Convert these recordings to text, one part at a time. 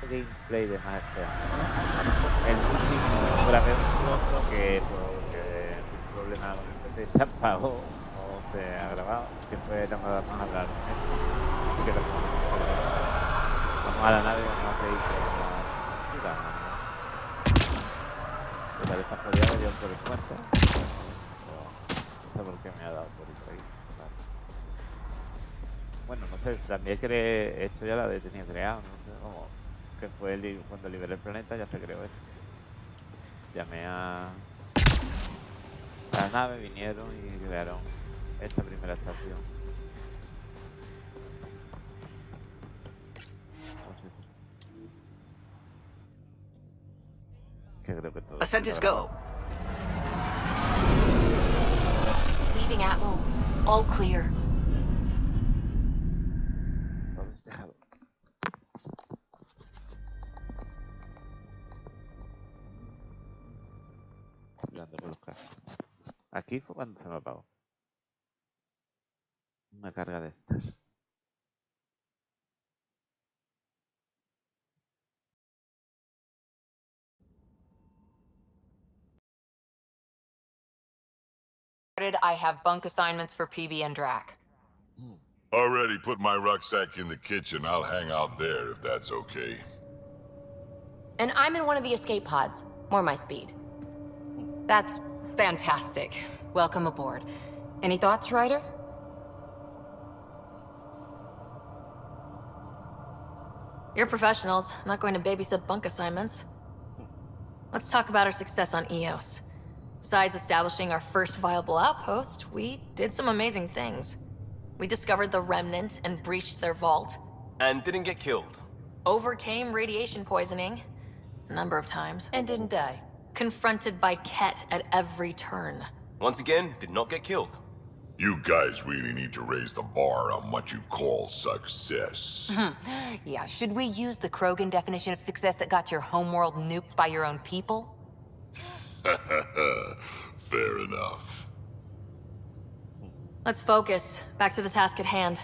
gameplay de más esperanza. El último grabé un trozo que porque un problema con el PC se apagó, no se ha grabado, que fue nada más hablar con esto. Así que tampoco me gusta la cosa. Vamos a la nave y vamos a seguir con la aventura, ¿no? Total, esta jodida me dio por el cuenta. No sé por qué me ha dado por ir ahí. Vale. Bueno, no sé, también esto ya la tenía creado, no sé, como que fue cuando liberé el planeta ya se creó esto. Llamé a la nave, vinieron y crearon esta primera estación. No sé si... Que creo que todo Ascent está is grabado. go. Leaving Atmo. All clear. Todo despejado. Mirando por los carros. Aquí fue cuando se me apagó. Una carga de estas. I have bunk assignments for PB and Drac. Already put my rucksack in the kitchen. I'll hang out there if that's okay. And I'm in one of the escape pods. More my speed. That's fantastic. Welcome aboard. Any thoughts, Ryder? You're professionals. I'm not going to babysit bunk assignments. Let's talk about our success on EOS. Besides establishing our first viable outpost, we did some amazing things. We discovered the Remnant and breached their vault. And didn't get killed. Overcame radiation poisoning. A number of times. And didn't die. Confronted by Ket at every turn. Once again, did not get killed. You guys really need to raise the bar on what you call success. Yeah, should we use the Krogan definition of success that got your homeworld nuked by your own people? Fair enough. Let's focus. Back to the task at hand.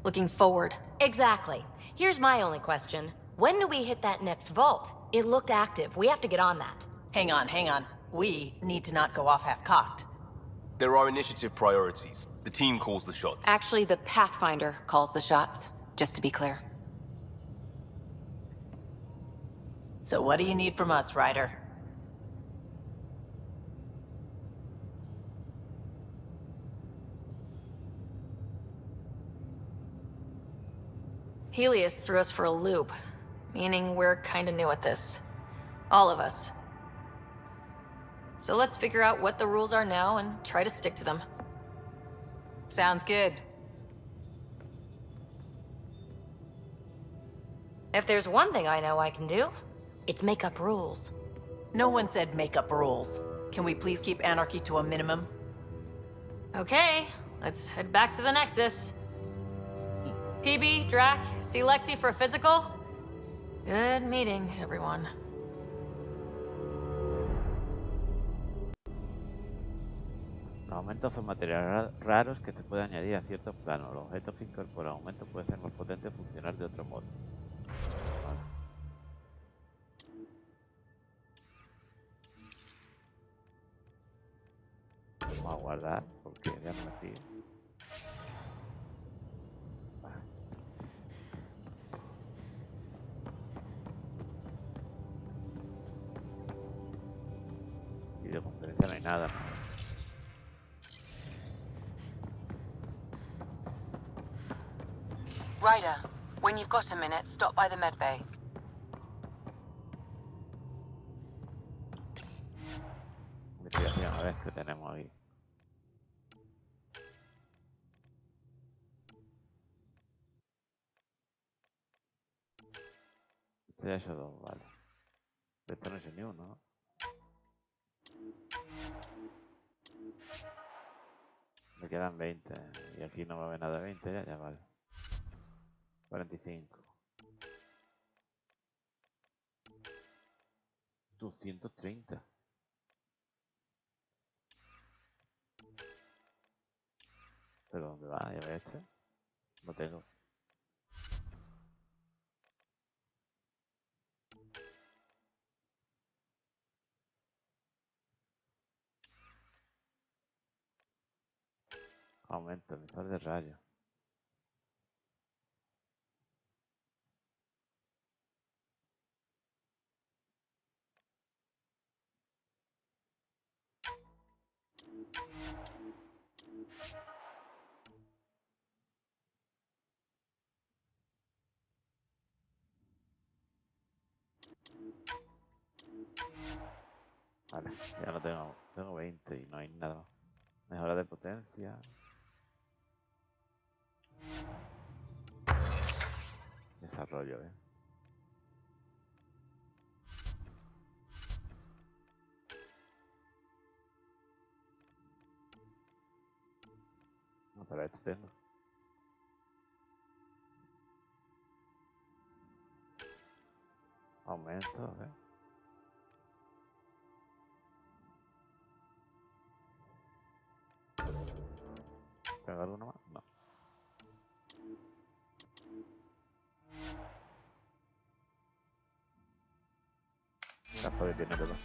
Looking forward. Exactly. Here's my only question. When do we hit that next vault? It looked active. We have to get on that. Hang on, hang on. We need to not go off half-cocked. There are initiative priorities. The team calls the shots. Actually, the Pathfinder calls the shots, just to be clear. So what do you need from us, Ryder? Helios threw us for a loop, meaning we're kinda new at this. All of us. So let's figure out what the rules are now and try to stick to them. Sounds good. If there's one thing I know I can do, it's make up rules. No one said make up rules. Can we please keep anarchy to a minimum? Okay, let's head back to the Nexus. PB, Drac, see Lexi for a physical? Good meeting, everyone. Los aumentos son materiales raros que se pueden añadir a ciertos planos. Los objetos que incorporan aumentos pueden ser más potentes y funcionar de otro modo. Vale. Vamos a guardar porque ya no me fío. Vale. Videoconferencia no hay nada. Ryder, when you've got a minute, stop by the medbay. Investigación, a ver qué tenemos ahí. Este ya he hecho dos, vale. Esto no es ni uno, ¿no? Me quedan 20 y aquí no va a haber nada de 20, ya vale. 45. 230. ¿Pero dónde va? ¿Ya ves este? No tengo. Aumento, emisor de rayos. Vale, ya no tengo 20 y no hay nada más. Mejora de potencia. Desarrollo, No, para esto tengo. Aumento, a ver. ¿Tengo alguno más? No. Casco de tiene todo.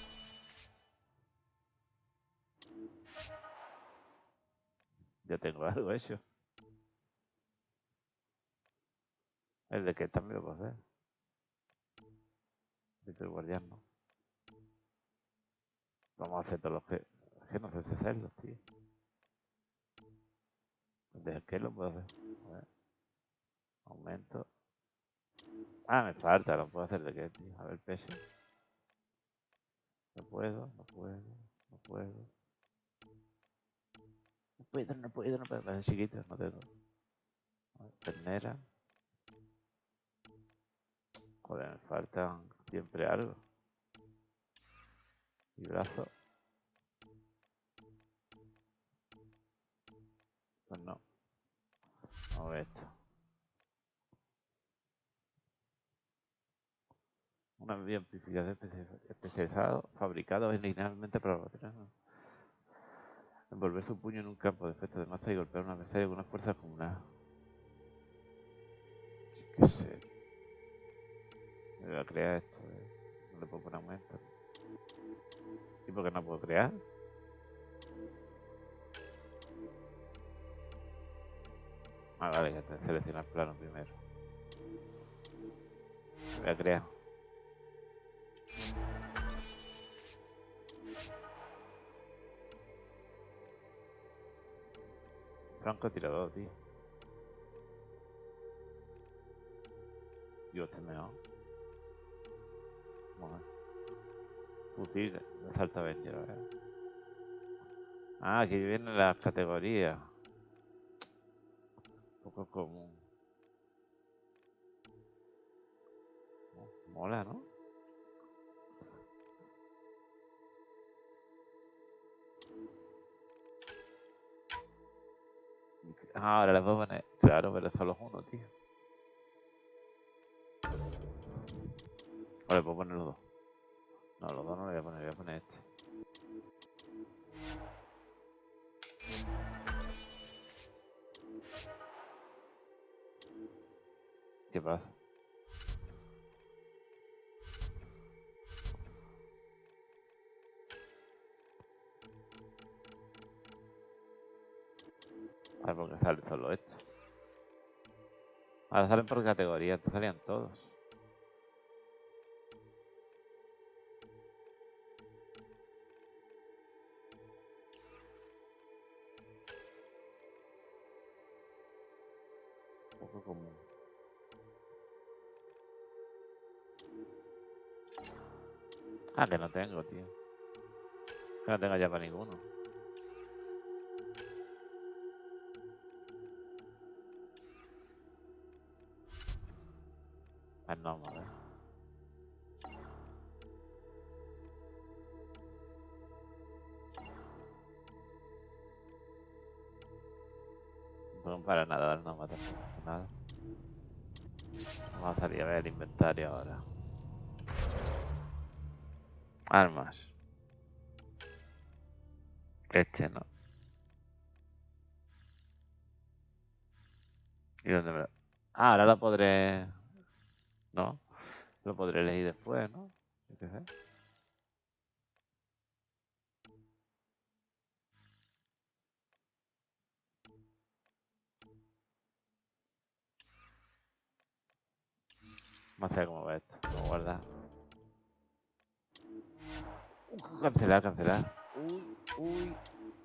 Ya tengo algo hecho. El de que también lo puedo hacer. De que el guardián no. Vamos a hacer todos los que... Es que no sé si hacerlos, tío. El de que lo puedo hacer. A ver. Aumento. Ah, me falta, lo puedo hacer de qué, tío. A ver, peso. No puedo. No puedo. Me hace chiquito, no tengo. A ver, ternera. Joder, me faltan siempre algo. Y brazo. Pues no. Vamos a ver esto. Un amplificador especializado, fabricado originalmente para los veteranos. Envolver su puño en un campo de efecto de masa y golpear a un adversario con una fuerza comunal. ¿Qué sé? Me voy a crear esto. No le puedo poner aumento. ¿Y por qué no puedo crear? Ah, vale, ya te selecciona el plano primero. Me voy a crear. Francotirador, tío. Dios, este mejor. Vamos a ver. Fusil de Salta Avenger, a ver. Ah, aquí vienen las categorías. Poco común. Mola, ¿no? Ah, ahora les puedo poner. Claro, pero solo es uno, tío. Ahora puedo poner los dos. No, los dos no los voy a poner este. ¿Qué pasa? Vale, porque sale solo esto. Ahora salen por categoría, antes salían todos. Poco común. Ah, que no tengo, tío. Que no tengo ya para ninguno. Ah, no, vale. No tengo para nada el nombre tampoco. Nada. Vamos a salir a ver el inventario ahora. Armas. Este no. ¿Y dónde me lo...? Ah, ahora lo podré... No. Lo podré elegir después, ¿no? Yo qué sé. Vamos a ver cómo va esto. Lo guarda. Cancelar, cancelar. Uy, uy,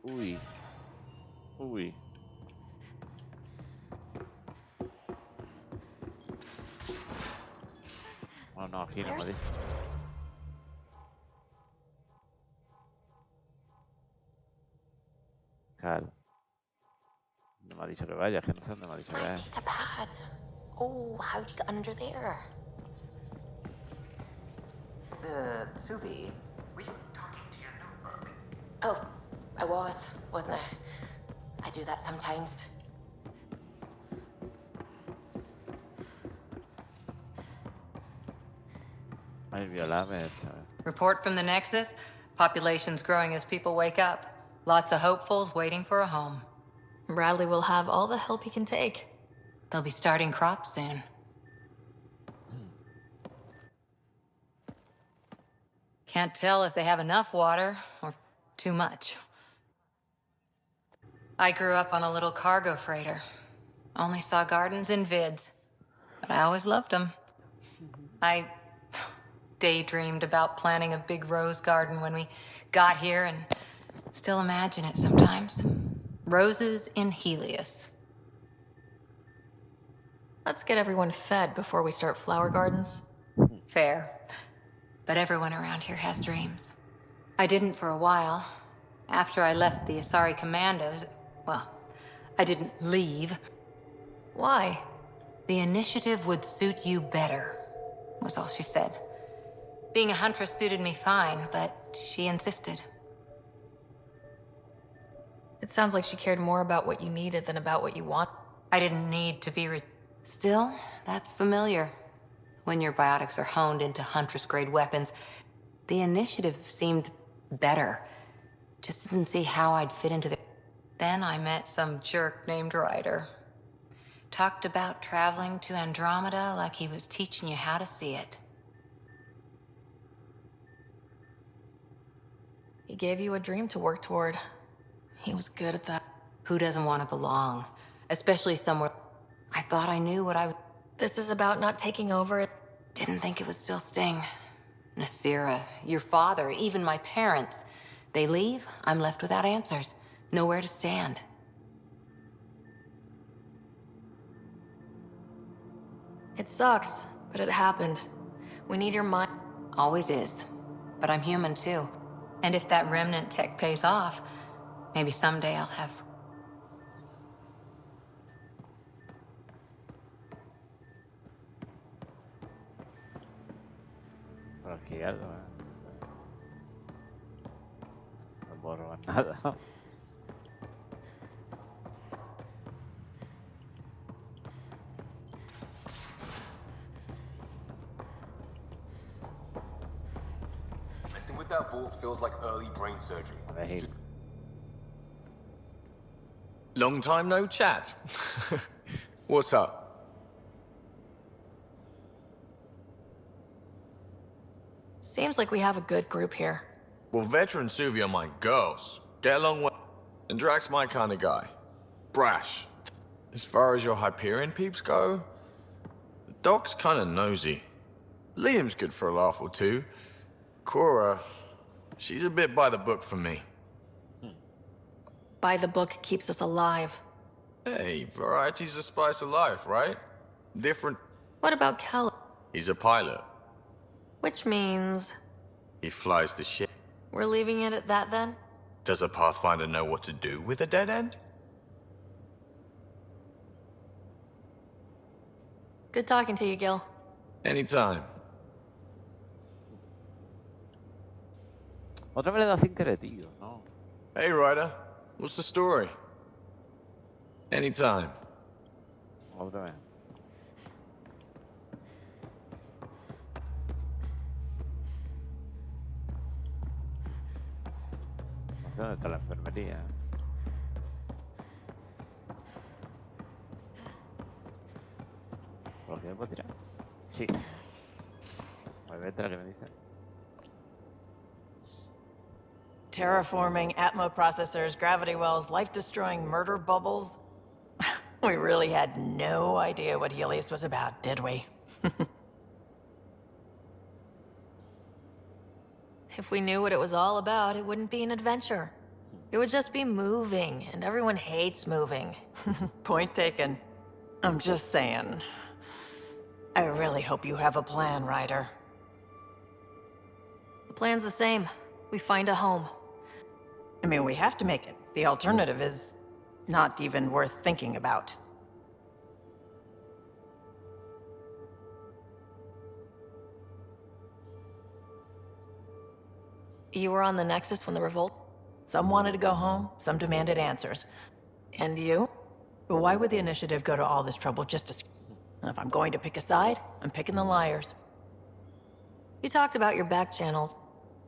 uy. Uy. Oh, no, aquí no me dice. Claro. No me ha dicho que vaya, que no sé dónde me ha dicho que vaya. Data pad. Oh, how'd you get under there? Suvi, were you talking to your notebook? Oh, I wasn't I? I do that sometimes. Ay, violame esta. Report from the Nexus. Population's growing as people wake up. Lots of hopefuls waiting for a home. Bradley will have all the help he can take. They'll be starting crops soon. Can't tell if they have enough water or too much. I grew up on a little cargo freighter. Only saw gardens in vids, but I always loved them. I daydreamed about planting a big rose garden when we got here and still imagine it sometimes. Roses in Helios. Let's get everyone fed before we start flower gardens. Fair. But everyone around here has dreams. I didn't for a while. After I left the Asari Commandos, well, I didn't leave. Why? The initiative would suit you better, was all she said. Being a huntress suited me fine, but she insisted. It sounds like she cared more about what you needed than about what you want. I didn't need to be Still, that's familiar. When your biotics are honed into Huntress-grade weapons, the initiative seemed better. Just didn't see how I'd fit into the... Then I met some jerk named Ryder. Talked about traveling to Andromeda like he was teaching you how to see it. He gave you a dream to work toward. He was good at that. Who doesn't want to belong? Especially somewhere... I thought I knew what I was... This is about not taking over. Didn't think it would still sting. Nasira, your father, even my parents. They leave, I'm left without answers. Nowhere to stand. It sucks, but it happened. We need your mind. Always is. But I'm human too. And if that remnant tech pays off, maybe someday I'll have... Por aquí algo, No puedo robar nada. Messing with that vault feels like early brain surgery. A ver, Gil. Long time no chat. What's up? Seems like we have a good group here. Well, veteran Suvi are my girls. Get along well. And Drax my kind of guy. Brash. As far as your Hyperion peeps go, the doc's kind of nosy. Liam's good for a laugh or two. Cora, she's a bit by the book for me. By the book keeps us alive. Hey, variety's the spice of life, right? Different. What about Kel? He's a pilot. Which means... He flies the ship. We're leaving it at that then? Does a Pathfinder know what to do with a dead end? Good talking to you, Gil. Anytime. Otra vez le da sin querer, tío, ¿no? Hey, Ryder. What's the story? Anytime. Otra vez. No sé dónde está la enfermería. ¿Por qué me puedo tirar? Sí. Voy a ver la que me dice. Terraforming, Atmo processors, gravity wells, life-destroying murder bubbles. We really had no idea what Helios was about, did we? If we knew what it was all about, it wouldn't be an adventure. It would just be moving, and everyone hates moving. Point taken. I'm just saying. I really hope you have a plan, Ryder. The plan's the same. We find a home. I mean, we have to make it. The alternative is not even worth thinking about. You were on the Nexus when the revolt... Some wanted to go home, some demanded answers. And you? But why would the Initiative go to all this trouble just to... If I'm going to pick a side, I'm picking the liars. You talked about your back channels.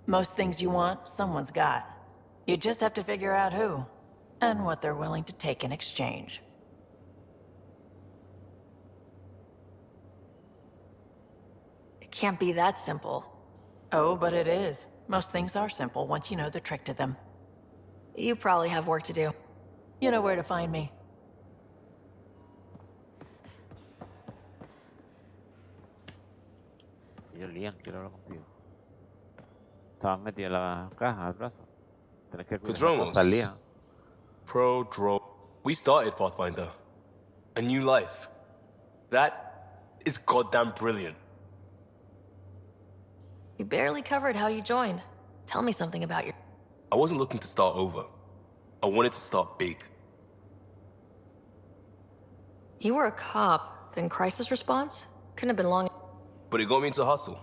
Most things you want, someone's got. You just have to figure out who, and what they're willing to take in exchange. It can't be that simple. Oh, but it is. Most things are simple once you know the trick to them. You probably have work to do. You know where to find me. Yo, Liam, quiero hablar contigo. Estabas metido en la caja al brazo. Tenés que cuidar las cosas, Liam. We started Pathfinder. A new life. That is goddamn brilliant. You barely covered how you joined. Tell me something about your... I wasn't looking to start over. I wanted to start big. You were a cop, then crisis response? Couldn't have been long... But it got me into hustle.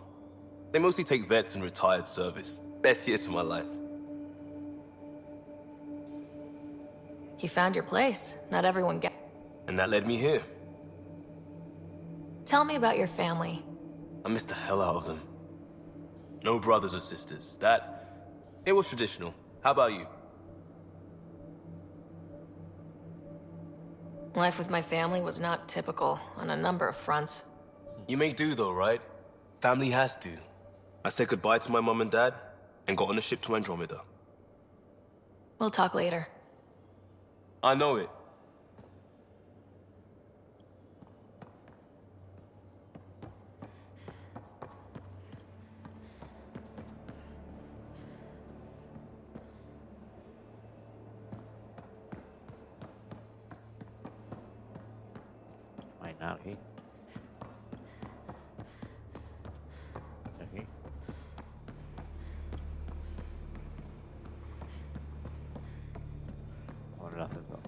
They mostly take vets and retired service. Best years of my life. You found your place. Not everyone get... And that led me here. Tell me about your family. I missed the hell out of them. No brothers or sisters. It was traditional. How about you? Life with my family was not typical on a number of fronts. You make do though, right? Family has to. I said goodbye to my mom and dad, and got on a ship to Andromeda. We'll talk later. I know it. No hay nada aquí. Aquí. Ahora lo acepto.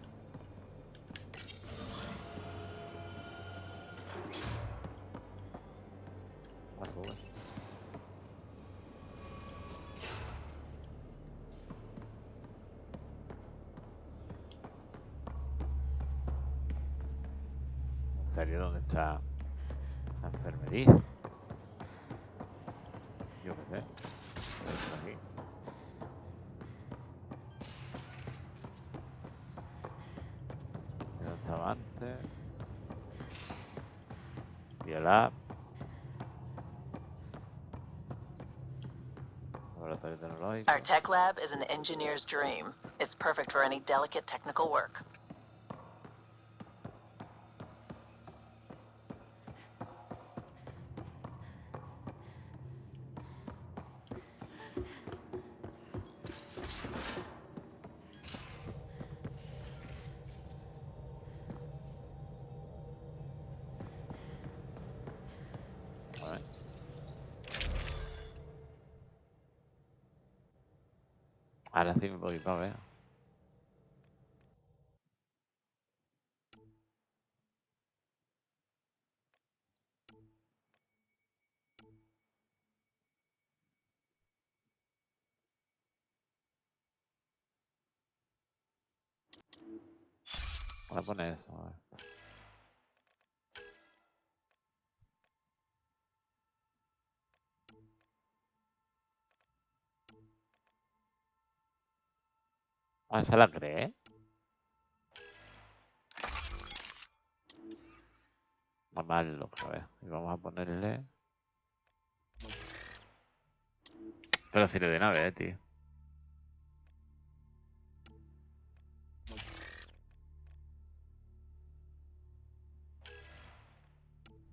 Sube. ¿En serio dónde está la enfermería? Yo qué sé. Está aquí. ¿Dónde estaba antes? Biolab. Our tech lab is an engineer's dream. It's perfect for any delicate technical work. Ahora sí me voy para ver. Voy a poner eso, a ver. Ah, ¿se la cree? Mamarlo, a ver. Y vamos a ponerle... Pero si le doy una vez, tío.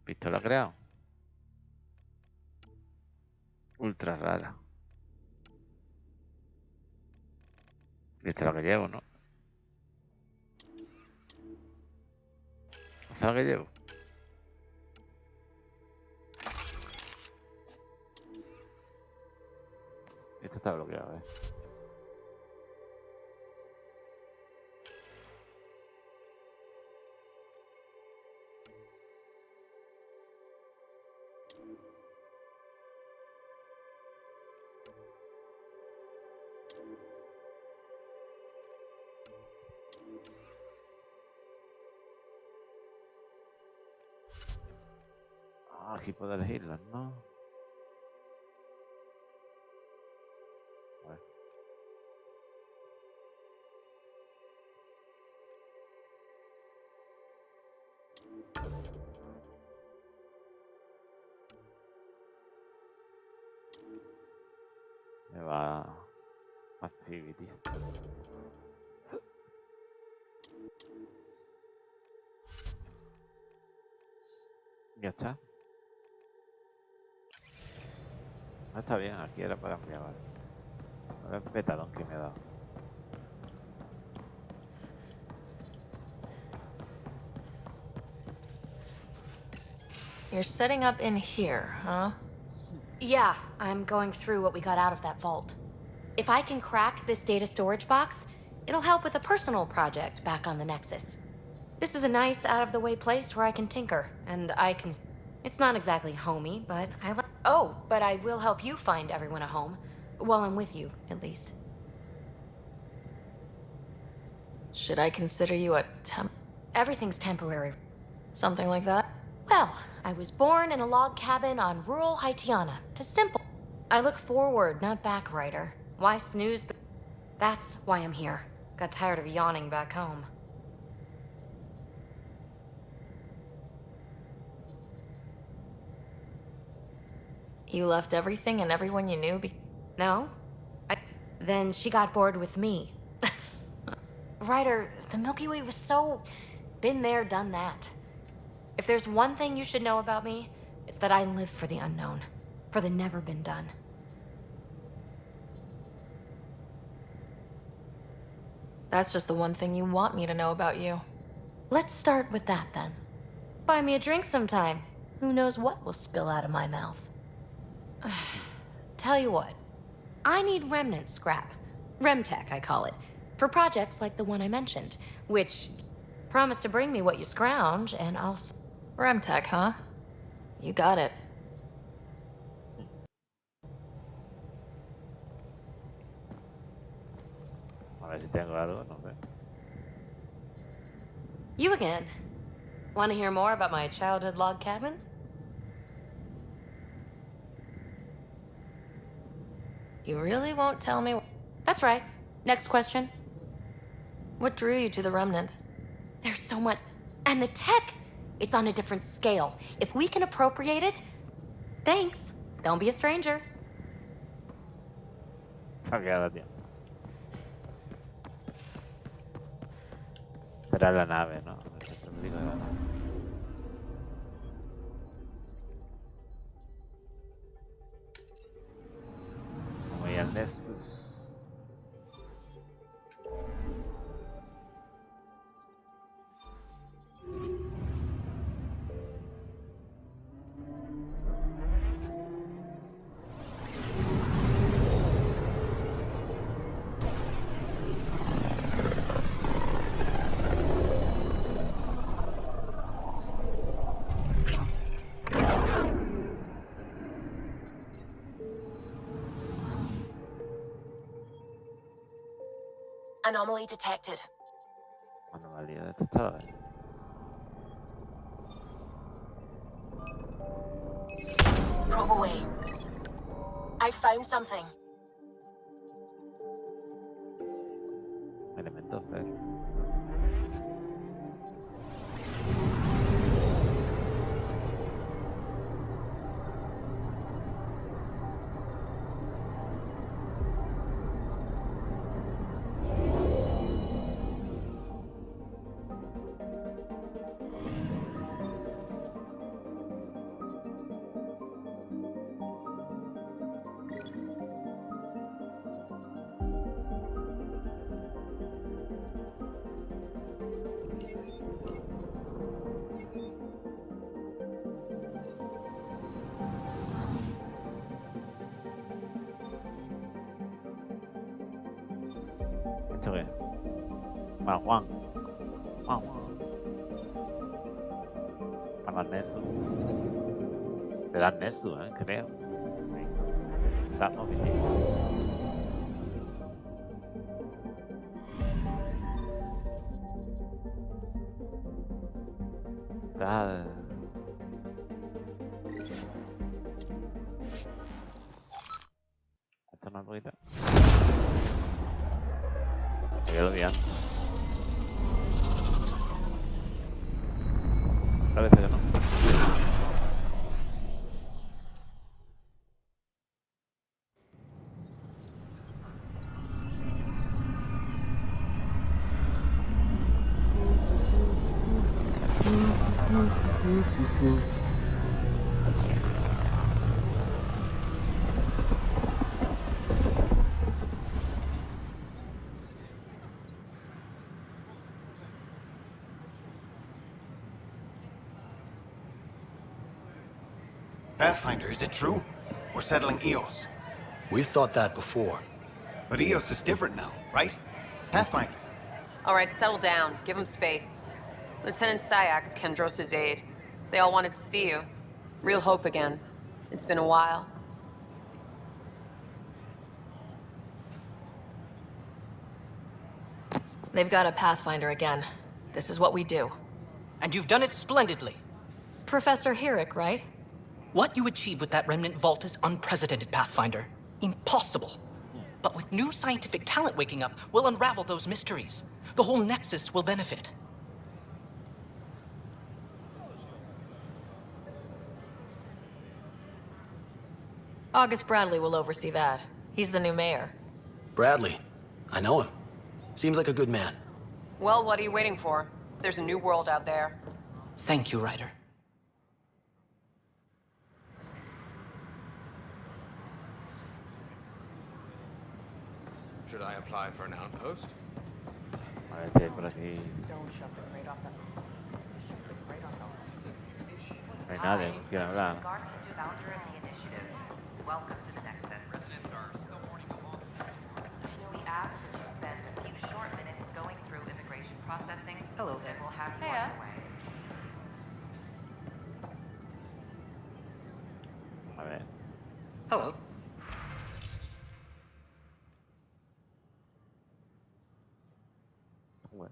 Pistola creado. Ultra rara. Y esta es lo que llevo, ¿no? ¿Esta es lo que llevo? Esto está bloqueado, Ah, aquí puedo elegirlas, ¿no? A ver. Me va activity. Ya está. Ah, está bien, aquí era para cambiar, vale. A ver el petadón que me ha dado. You're setting up in here, huh? Yeah, I'm going through what we got out of that vault. If I can crack this data storage box, it'll help with a personal project back on the Nexus. This is a nice, out-of-the-way place where I can tinker, and I can... It's not exactly homey, but I like... Oh, but I will help you find everyone a home. While I'm with you, at least. Should I consider you a Everything's temporary. something like that? Well, I was born in a log cabin on rural Haitiana. To simple. I look forward, not back, Ryder. Why snooze? That's why I'm here. Got tired of yawning back home. You left everything and everyone you knew No? Then she got bored with me. Ryder, the Milky Way was so... Been there, done that. If there's one thing you should know about me, it's that I live for the unknown. For the never been done. That's just the one thing you want me to know about you. Let's start with that, then. Buy me a drink sometime. Who knows what will spill out of my mouth. Tell you what. I need remnant scrap. Remtech, I call it. For projects like the one I mentioned. Which... Promise to bring me what you scrounge, and I'll... Remtech, huh? You got it. A ver si tengo algo, no sé. You again. Want to hear more about my childhood log cabin? You really won't tell me That's right. Next question. what drew you to the Remnant? There's so much... And the tech! It's on a different scale. If we can appropriate it... Thanks. Don't be a stranger. Saqueada, tío. Será la nave, ¿no? El público de la nave. Voy al Nexus. Anomaly detected. Anomalía detectada. Probe away. I found something. Elemento cero. Más Juan. Juan. Para Nesu. Será Nesu, creo. Está positivo. Está... Esto no es poquito. Me quedo bien. Parece que no. Pathfinder, is it true? We're settling Eos. We've thought that before. But Eos is different now, right? Pathfinder. All right, settle down. Give him space. Lieutenant Syak's Kendros' aide. They all wanted to see you. Real hope again. It's been a while. They've got a Pathfinder again. This is what we do. And you've done it splendidly. Professor Herrick, right? What you achieved with that remnant vault is unprecedented, Pathfinder. Impossible. But with new scientific talent waking up, we'll unravel those mysteries. The whole Nexus will benefit. August Bradley will oversee that. He's the new mayor. Bradley. I know him. Seems like a good man. Well, what are you waiting for? There's a new world out there. Thank you, Ryder. Should I apply for an outpost? A ver si hay por aquí. Don't shut the crate off the... Shut the crate off No hay nadie, no quieren hablar. Welcome to the Nexus. Residents are still mourning the loss. We ask that you spend a few short minutes going through immigration processing. Hello there. We'll have you Hiya. on your way. A ver. Hello. Bueno.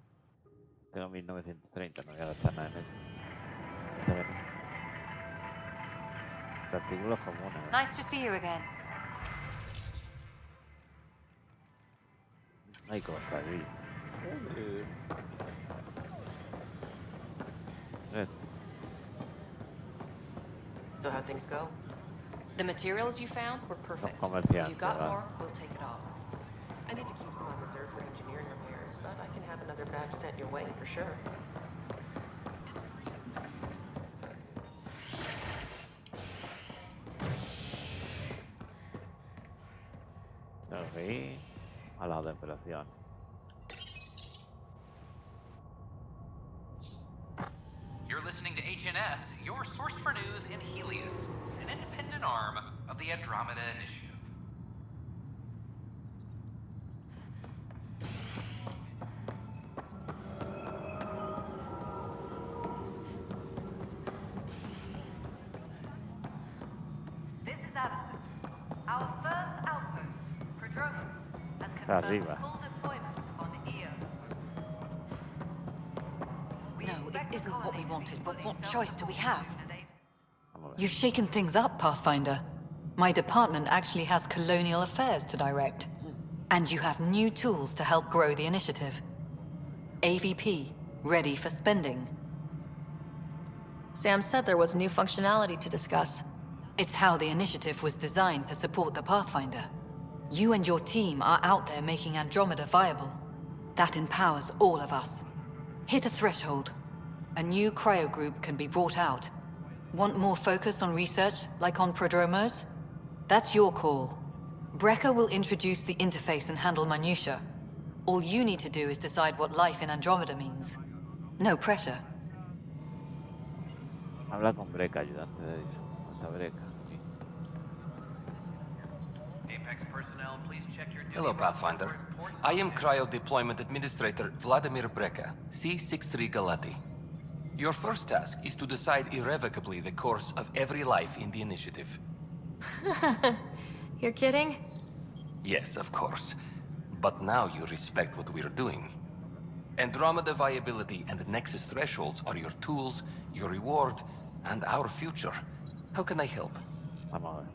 Tengo 1930, no voy a gastar nada en eso. Vamos a ver. Artículos comunes. Nice to see you again. No hay cosa ahí. Esto. So how'd things go? The materials you found were perfect. comerciantes, If you got ¿verdad? more, we'll take it all. I need to keep some on reserve for engineering repairs, but I can have another batch sent your way for sure. Aquí, a la de operación. You're listening to HNS, your source for news in Helios, an independent arm of the Andromeda Initiative. This is Addison. Our first outpost, Prodromos, has confirmed arriba. full deployment on Io. No, it isn't what we wanted, but what choice do we have? Vamos a ver. You've shaken things up, Pathfinder. My department actually has colonial affairs to direct. And you have new tools to help grow the initiative. AVP, ready for spending. Sam said there was new functionality to discuss. It's how the initiative was designed to support the Pathfinder. You and your team are out there making Andromeda viable. That empowers all of us. Hit a threshold. A new cryo group can be brought out. Want more focus on research, like on Prodromos? That's your call. Brecker will introduce the interface and handle minutiae. All you need to do is decide what life in Andromeda means. No pressure. Habla con Breca, ayudante de eso. Está Breca. Aquí. Apex personnel, please check your duty Hello, roster Pathfinder. for important I am Cryo Deployment Administrator Vladimir Breka, C-63 Galati. Your first task is to decide irrevocably the course of every life in the initiative. You're kidding? Yes, of course. But now you respect what we're doing. Andromeda viability and Nexus thresholds are your tools, your reward, and our future. How can I help? Vamos a ver.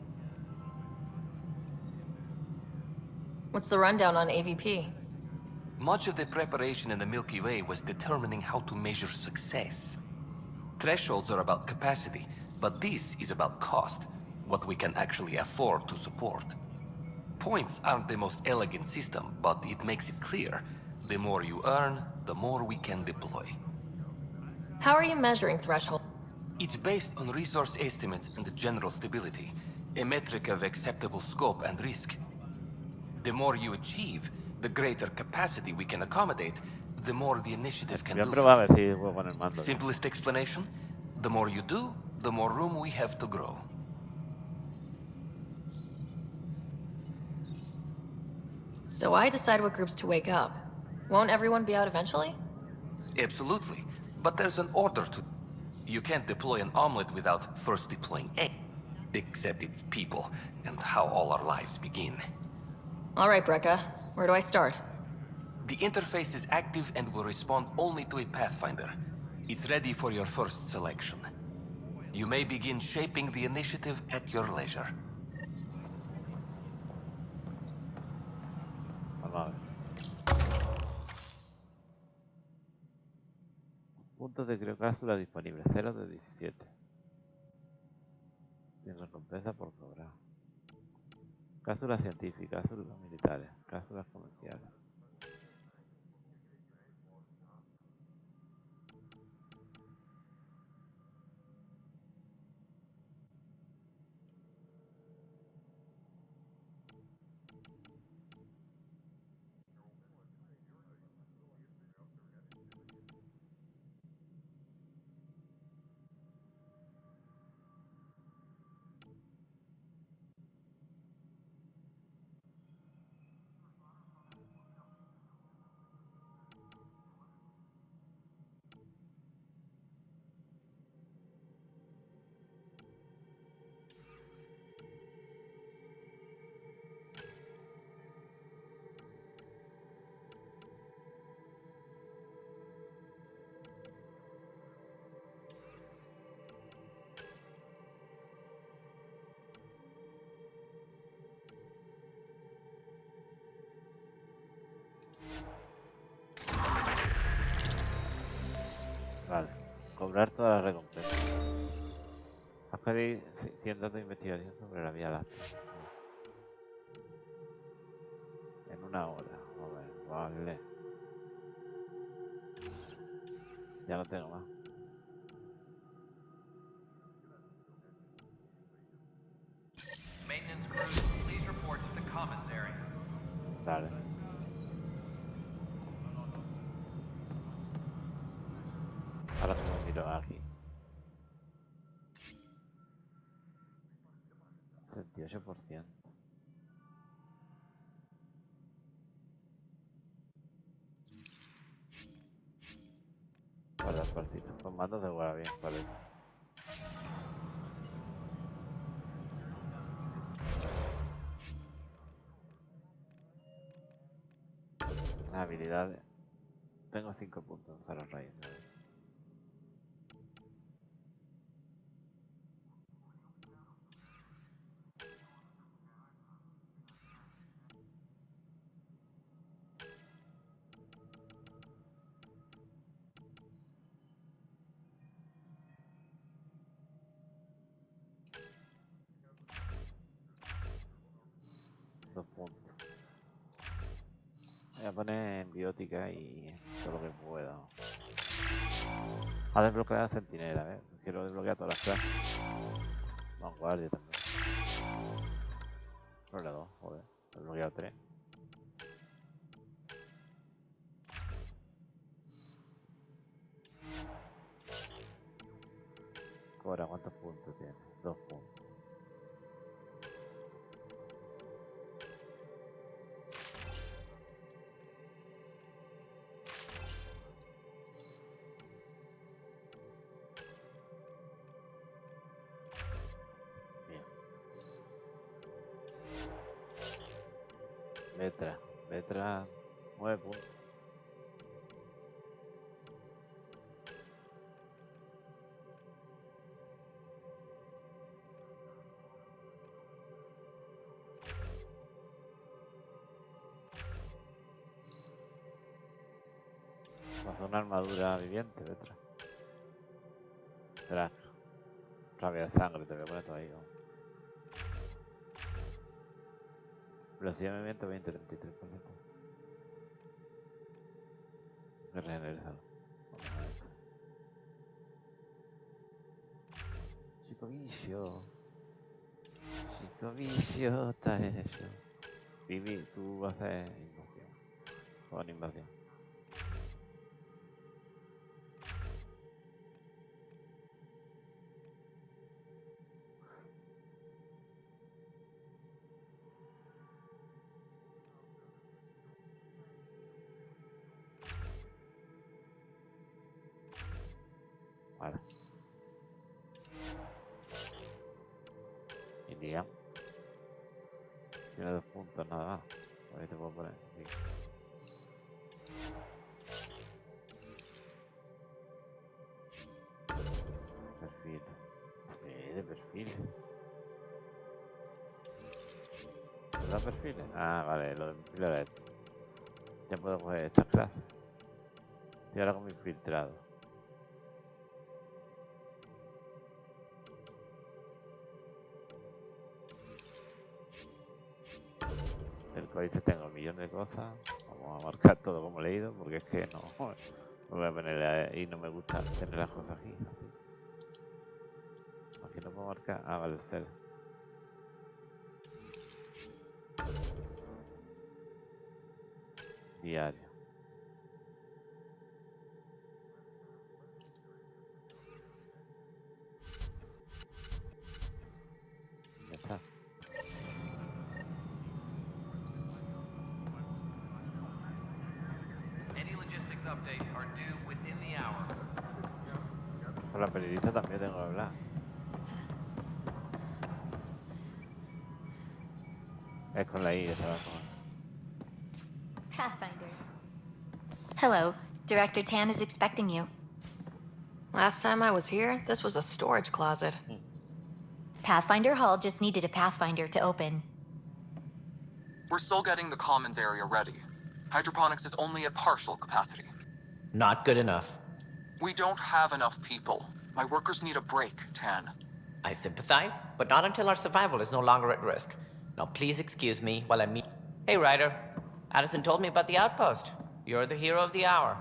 What's the rundown on AVP? Much of the preparation in the Milky Way was determining how to measure success. Thresholds are about capacity, but this is about cost, what we can actually afford to support. Points aren't the most elegant system, but it makes it clear. The more you earn, the more we can deploy. How are you measuring threshold? It's based on resource estimates and general stability, a metric of acceptable scope and risk. The more you achieve, the greater capacity we can accommodate, the more the initiative can Voy a do. probar a ver si puedo poner mando. Simplest explanation, the more you do, the more room we have to grow. So I decide what groups to wake up. Won't everyone be out eventually? Absolutely, but there's an order to... You can't deploy an omelet without first deploying egg. Except it's people, and how all our lives begin. All right, Brekka. Where do I start? The interface is active and will respond only to a Pathfinder. It's ready for your first selection. You may begin shaping the initiative at your leisure. Vamos a ver. Puntos de cápsula disponibles, 0 de 17. Sin recompensa por cobrar. Cápsulas científicas, cápsulas militares, cápsulas comerciales. Vale, cobrar todas las recompensas. Has pedido 100 datos de investigación sobre la Vía Láctea. En una hora. A ver, vale. Ya no tengo más. Maintenance crews, please report to the commons area. Vale. Ahora me miro aquí. 78%. Para las partidas. Con mando se juega bien, vale. Habilidades. Tengo 5 puntos a los rayos. Puntos. Voy a poner en biótica y todo lo que pueda. A desbloquear a centinela, ¿eh? Quiero desbloquear todas las clases. Vanguardia también. Rola 2, joder. He desbloqueado 3. Cobra, ¿cuántos puntos tiene? 2 puntos. Letra 9 puntos. Pasa una armadura viviente, Letra. Espera. Rabia de sangre, te voy a poner todo ahí. ¿No? Velocidad de movimiento 20-33%. Me regenerado. Vamos a esto. Chico vicio. Chico vicio está hecho. Vivi, tú vas a hacer invasión. Con invasión. Vale. Iría. Tiene 2 puntos nada más. Ahí te puedo poner. Aquí. Perfil. De perfil. ¿Los perfiles? Ah, vale, lo de perfil era esto. Ya puedo coger estas clases. Estoy ahora con mi infiltrado. El códice tengo millones de cosas. Vamos a marcar todo como he leído, porque es que no me voy a poner ahí, no me gusta tener las cosas aquí, así. Aquí no puedo marcar. Ah, vale, el cel. Diario. Ya está. Updates are due within the hour. Con la periodista también tengo que hablar. Es con la I, esa va con... Pathfinder. Hello. Director Tan is expecting you. Last time I was here, this was a storage closet. Pathfinder Hall just needed a Pathfinder to open. We're still getting the commons area ready. Hydroponics is only at partial capacity. Not good enough. We don't have enough people. My workers need a break, Tan. I sympathize, but not until our survival is no longer at risk. Now please excuse me while I meet... Hey, Ryder. Addison told me about the outpost. You're the hero of the hour.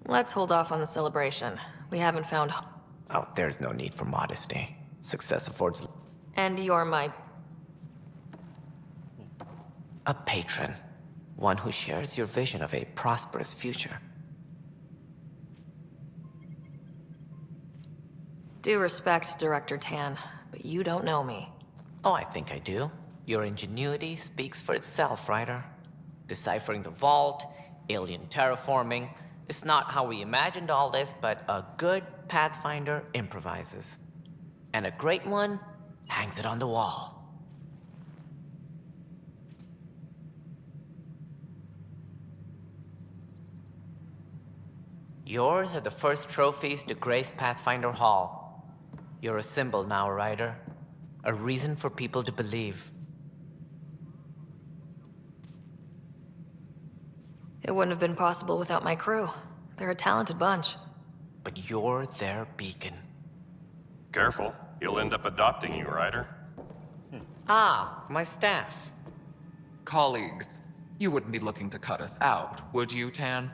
Let's hold off on the celebration. We haven't found... Oh, there's no need for modesty. Success affords... And you're my... a patron. One who shares your vision of a prosperous future. Due respect, Director Tan, but you don't know me. Oh, I think I do. Your ingenuity speaks for itself, Ryder. Deciphering the vault, alien terraforming. It's not how we imagined all this, but a good Pathfinder improvises. And a great one hangs it on the wall. Yours are the first trophies to grace Pathfinder Hall. You're a symbol now, Ryder. A reason for people to believe. It wouldn't have been possible without my crew. They're a talented bunch. But you're their beacon. Careful. He'll end up adopting you, Ryder. Ah, my staff. Colleagues, you wouldn't be looking to cut us out, would you, Tan?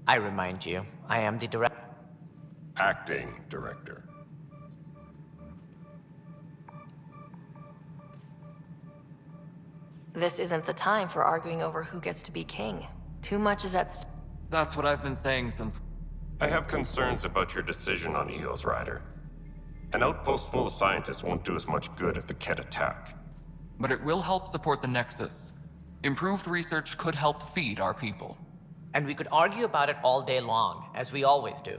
I remind you, I am the director. Acting director. This isn't the time for arguing over who gets to be king. Too much is at stake. That's what I've been saying since... I have concerns about your decision on Eos, Ryder. An outpost full of scientists won't do us much good if they can't attack. But it will help support the Nexus. Improved research could help feed our people. And we could argue about it all day long, as we always do.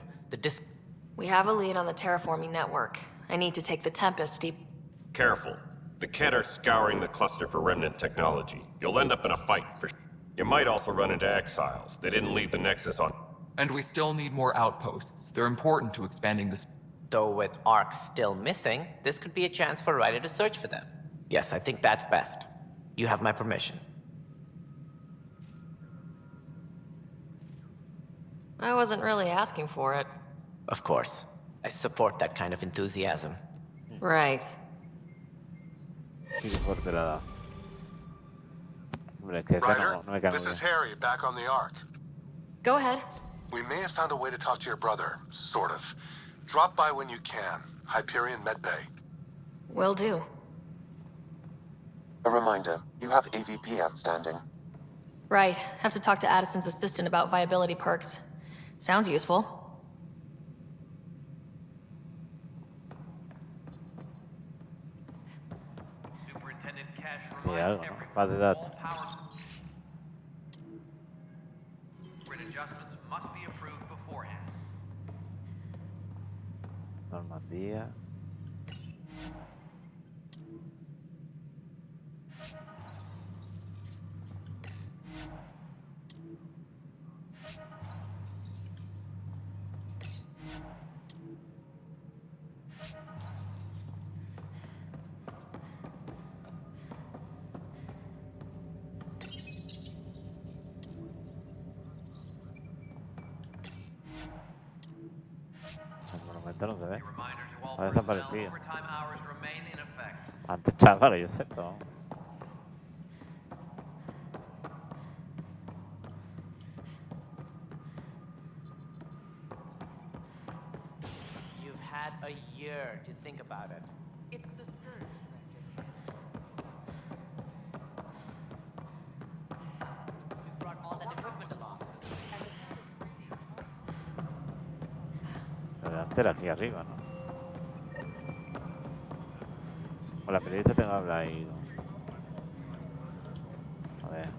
We have a lead on the terraforming network. I need to take the Tempest deep... Careful. The Kett are scouring the cluster for remnant technology. You'll end up in a fight for You might also run into exiles. They didn't leave the Nexus on. And we still need more outposts. They're important to expanding this. Though with Ark still missing, this could be a chance for Ryder to search for them. Yes, I think that's best. You have my permission. I wasn't really asking for it. Of course. I support that kind of enthusiasm. Right. Sí, qué fuerte la da. Hombre, es que esta Ryder, no me cae this muy is bien. Harry, back on the Ark. Go ahead. We may have found a way to talk to your brother, sort of. Drop by when you can. Hyperion Medbay. Will do. A reminder, you have AVP outstanding. Right. Have to talk to Addison's assistant about viability perks. Sounds useful. Superintendent Cash Sí, reminds algo, ¿no? everyone Base de datos. all power grid adjustments must be approved beforehand. Normandía. El monumento no se ve. Ha desaparecido. Overtime hours remain in effect. Antes estaba, que yo sé, pero... You've had a year to think about it. It's the skirt. We brought all that equipment along. La delantera aquí arriba, ¿no? Con la periodista tengo que hablar ahí, ¿no? A ver.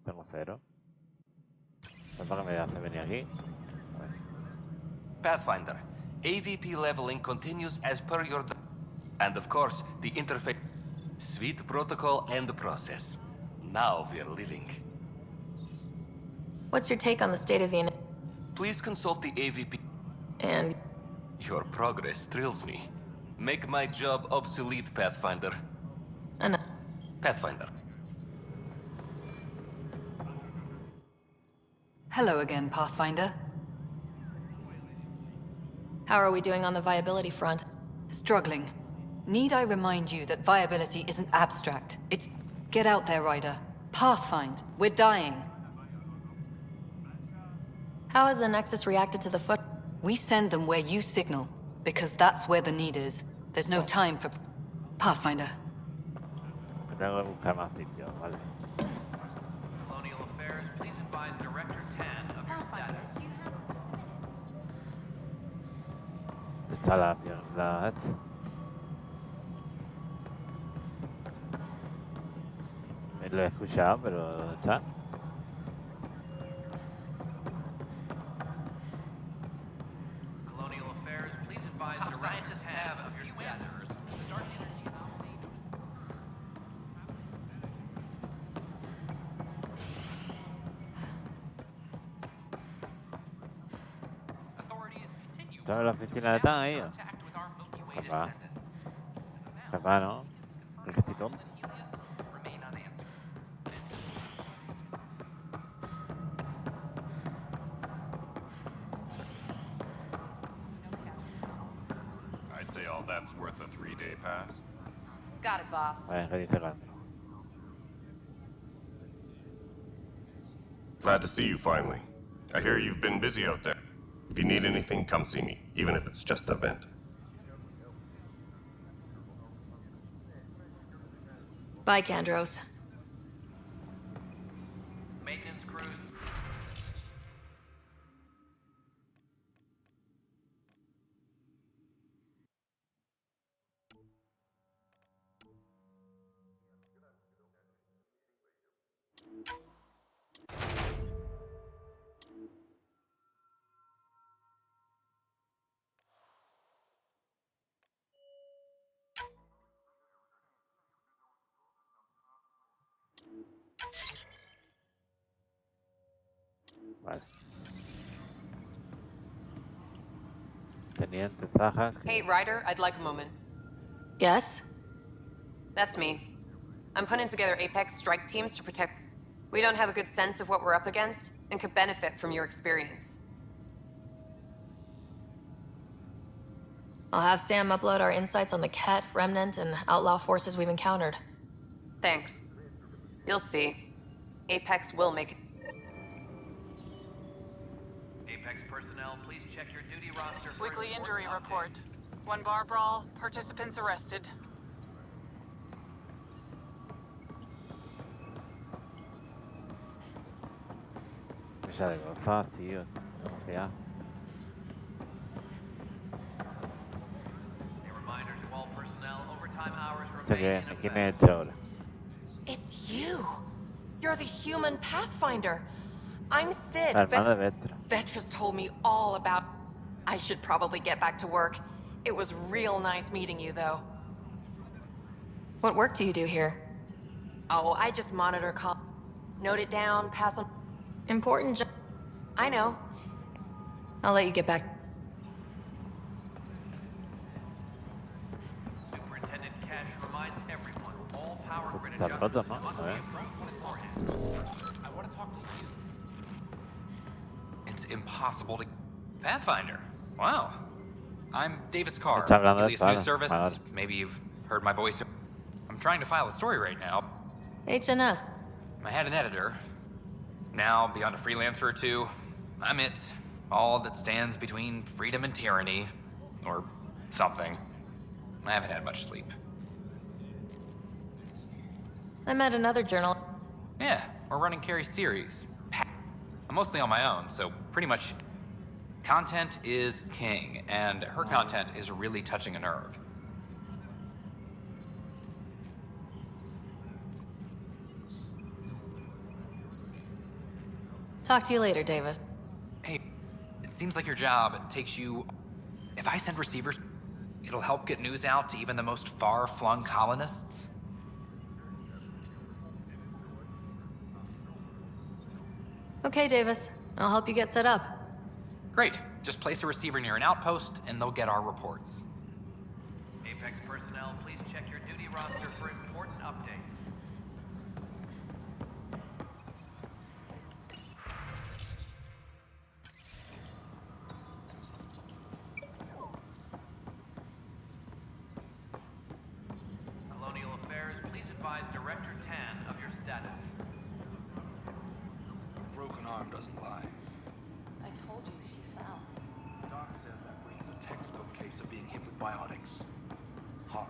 Tengo 0. ¿Para qué me hace venir aquí? A ver. Pathfinder, AVP leveling continues as per your... And of course, the interface... Sweet protocol and the process. Now we're living. What's your take on the state of the... Please consult the AVP. And... Your progress thrills me. Make my job obsolete, Pathfinder. Enough. Pathfinder. Hello again, Pathfinder. How are we doing on the viability front? Struggling. Need I remind you that viability isn't abstract? It's... Get out there, Ryder. Pathfind. We're dying. How has the Nexus reacted to the foot? We send them where you signal, because that's where the need is. There's no time for... Pathfinder. Tengo que buscar más sitios, vale. Colonial Affairs, please advise Director Tan of your status. Está la... Lo he escuchado, pero ¿dónde está? Colonial Affairs, please advise Director Tan of your status. The Dark Energy anomaly. Authorities continue. ¿Está en la oficina de Tan ahí? Capaz. Capaz, ¿no? Creo que estoy tonto. Remain unanswered. I'd say all that's worth a 3-day pass. Got it, boss. Vale, ¿qué dice Randy? Glad to see you finally. I hear you've been busy out there. If you need anything, come see me, even if it's just a vent. Bye, Kandros. Maintenance crews. Vale. Teniente Saga. Hey, Ryder, I'd like a moment. Yes? That's me. I'm putting together Apex strike teams to protect... We don't have a good sense of what we're up against, and could benefit from your experience. I'll have Sam upload our insights on the Ket, Remnant, and outlaw forces we've encountered. Thanks. You'll see. Apex will make it. Apex personnel, please check your duty roster for Weekly injury important report. One bar brawl, participants arrested. Misa de gozar, tío. O sea, A reminder to all personnel, overtime hours esto remain que in aquí me he effect. hecho ahora. It's you. You're the human Pathfinder. I'm Sid. La hermana de Vetra. Vetra's told me all about... I should probably get back to work. It was real nice meeting you, though. What work do you do here? Oh, I just monitor call. Note it down, pass on... Important job. I know. I'll let you get back. Superintendent Cash reminds everyone, all power grid Está roto, adjustments ¿no? must A be ver. approved beforehand. I want to talk to you. It's impossible to... Pathfinder. Wow. I'm Davis Carr, Está hablando de Alias News Pathfinder. Service. Maybe you've heard my voice. I'm trying to file a story right now. HNS. I had an editor. Now, beyond a freelancer or two, I'm it. All that stands between freedom and tyranny. Or something. I haven't had much sleep. I met another journal. Yeah, we're running Carrie's series. I'm mostly on my own, so pretty much content is king, and her content is really touching a nerve. Talk to you later, Davis. Hey, it seems like your job takes you... If I send receivers, it'll help get news out to even the most far-flung colonists? Okay, Davis. I'll help you get set up. Great. Just place a receiver near an outpost, and they'll get our reports. Apex personnel, please check your duty roster for important updates. Colonial Affairs, please advise Director Tan of your status. A broken arm doesn't lie. I told you she fell. Doc says that brings a textbook case of being hit with biotics. Hard.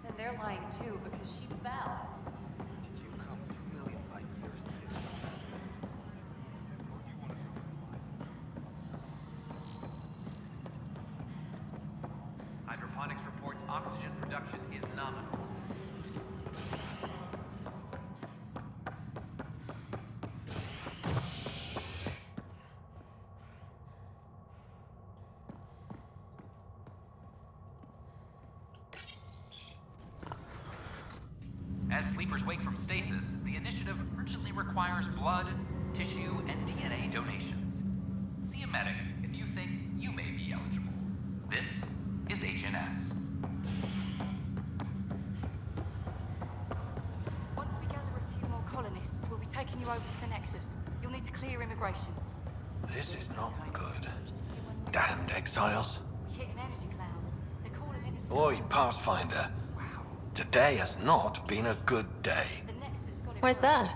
And they're lying too because she fell. Did you come 2 million light years to hit? Hydroponics reports oxygen production is nominal. As sleepers wake from stasis, the initiative urgently requires blood, tissue, and DNA donations. See a medic if you think you may be eligible. This is HNS. Once we gather a few more colonists, we'll be taking you over to the Nexus. You'll need to clear immigration. This is not good. Damned exiles. We hit an energy cloud. They're calling in a... Boy, Pathfinder. Today has not been a good day. Why's that?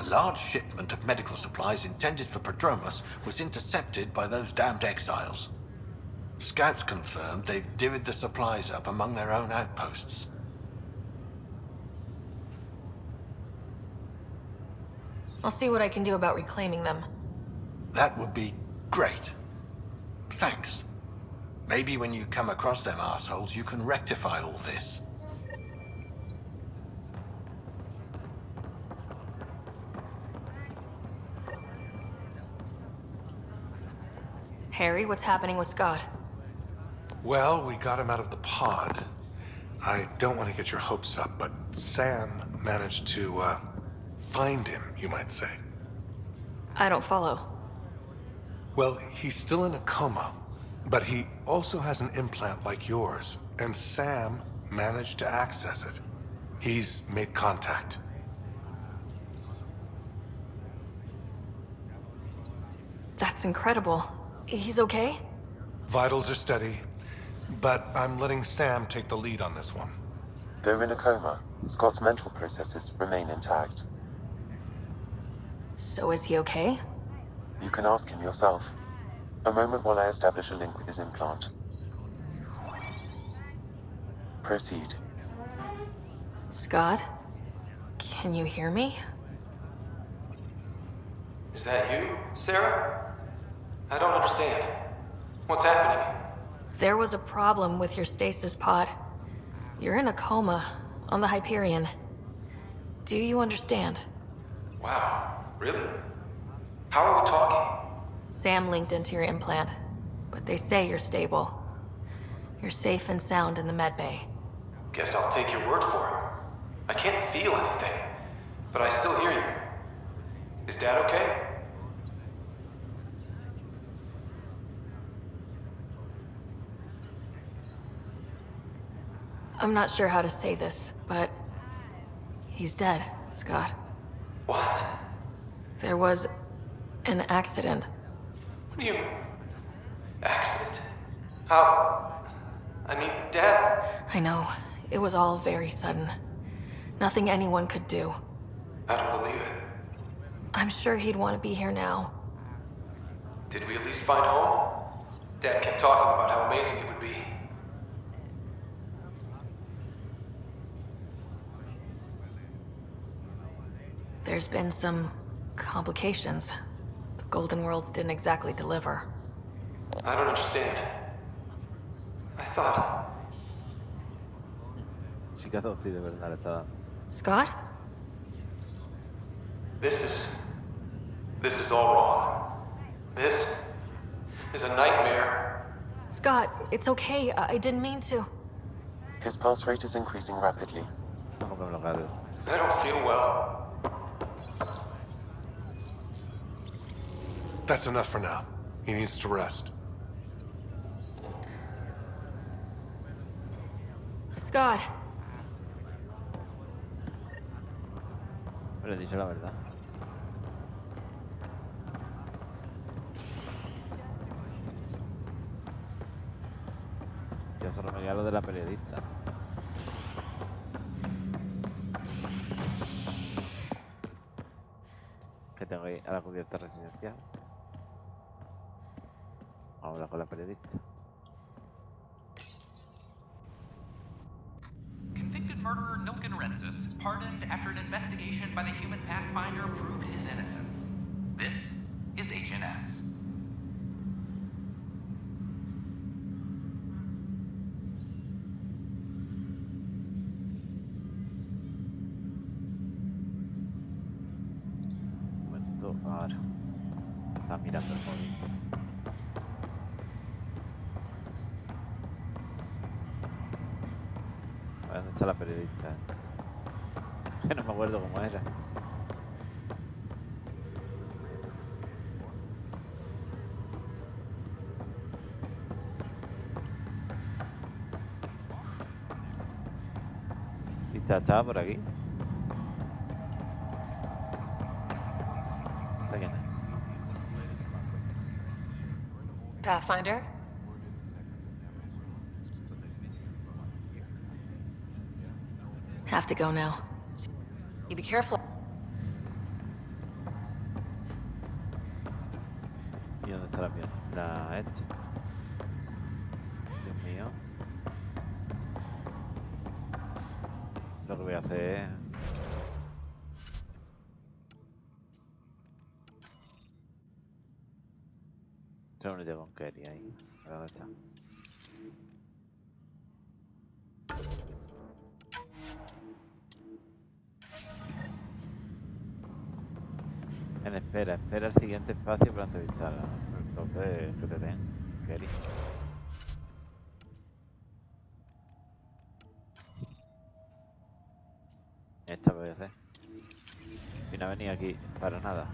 A large shipment of medical supplies intended for Prodromus was intercepted by those damned exiles. Scouts confirmed they've divvied the supplies up among their own outposts. I'll see what I can do about reclaiming them. That would be great. Thanks. Maybe when you come across them assholes, you can rectify all this. Harry, what's happening with Scott? Well, we got him out of the pod. I don't want to get your hopes up, but Sam managed to, find him, you might say. I don't follow. Well, he's still in a coma, but he also has an implant like yours, and Sam managed to access it. He's made contact. That's incredible. He's okay? Vitals are steady, but I'm letting Sam take the lead on this one. Though in a coma, Scott's mental processes remain intact. So is he okay? You can ask him yourself. A moment while I establish a link with his implant. Proceed. Scott? Can you hear me? Is that you, Sarah? I don't understand. What's happening? There was a problem with your stasis pod. You're in a coma on the Hyperion. Do you understand? Wow, really? How are we talking? Sam linked into your implant, but they say you're stable. You're safe and sound in the medbay. Guess I'll take your word for it. I can't feel anything, but I still hear you. Is Dad okay? I'm not sure how to say this, but he's dead, Scott. What? There was an accident. What do you... Accident? How... I mean, Dad... I know. It was all very sudden. Nothing anyone could do. I don't believe it. I'm sure he'd want to be here now. Did we at least find home? Dad kept talking about how amazing it would be. There's been some complications. The Golden Worlds didn't exactly deliver. I don't understand. I thought... Chicas, sí, de verdad le está dando. Scott? This is all wrong. This is a nightmare. Scott, it's okay. I didn't mean to. His pulse rate is increasing rapidly. I don't feel well. That's enough for now. He needs to rest. Scott. Le he dicho la verdad. Yo solo me diga lo de la periodista. Que tengo ahí a la cubierta residencial. Vamos a hablar con la periodista. Convicted murderer Nilken Rensis, pardoned after an investigation by the human Pathfinder proved his innocence. This is HNS. Un momento, ahora. Está mirando el móvil. ¿Dónde está la periodista? Que no me acuerdo cómo era. ¿Y estaba por aquí? ¿Está quién es? Pathfinder? Have to go now. You be careful. ¿Y dónde está la mía? La este. Dios mío. Lo que voy a hacer es... Reúnete con Kerry ahí. A ver dónde está. Espera el siguiente espacio para entrevistarla. Entonces, que te den, Kerry. Esta voy a hacer. Y no venía aquí para nada.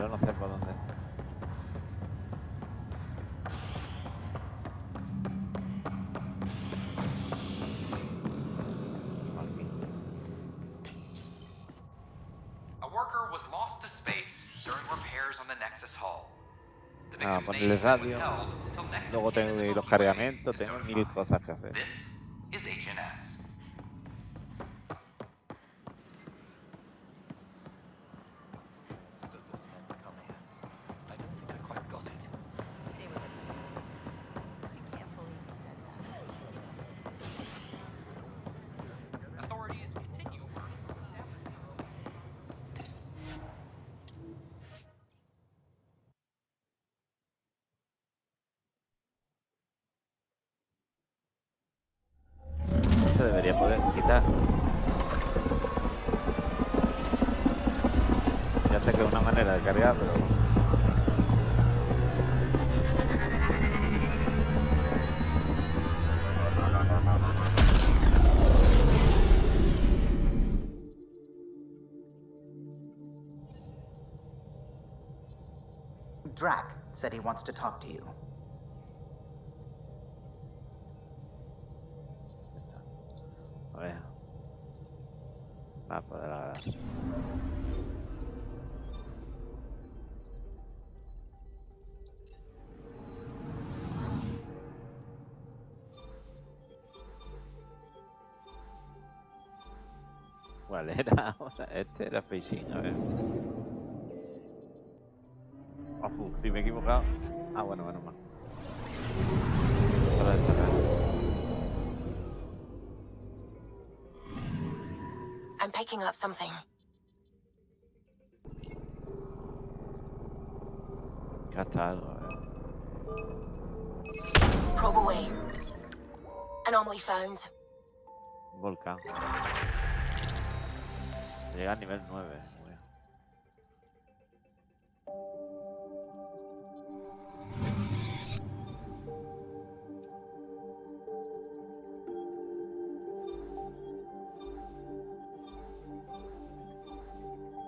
Ahora no sé por dónde. A worker was lost to space during repairs on the Nexus hull. The Ah, victim's ponerle name was radio. held until Nexus Luego came tengo in que the ir los Milky Way cargamentos, is tengo mil notified. cosas que hacer. This is HNS. I don't think I quite got it. Authorities continue work. Se debería poder quitar. Ya sé que es una manera de cargar, pero... Drac said he wants to talk to you. A ver. Va a poder hablar. ¿Cuál era ahora? Este era Feixín, a ver. Ofu, si me he equivocado. Ah, bueno, menos mal. Para destacar. I'm picking up something. Ya está algo, a ver. Probe away. Anomaly found. Un volcán. Llega a nivel 9. Muy bien.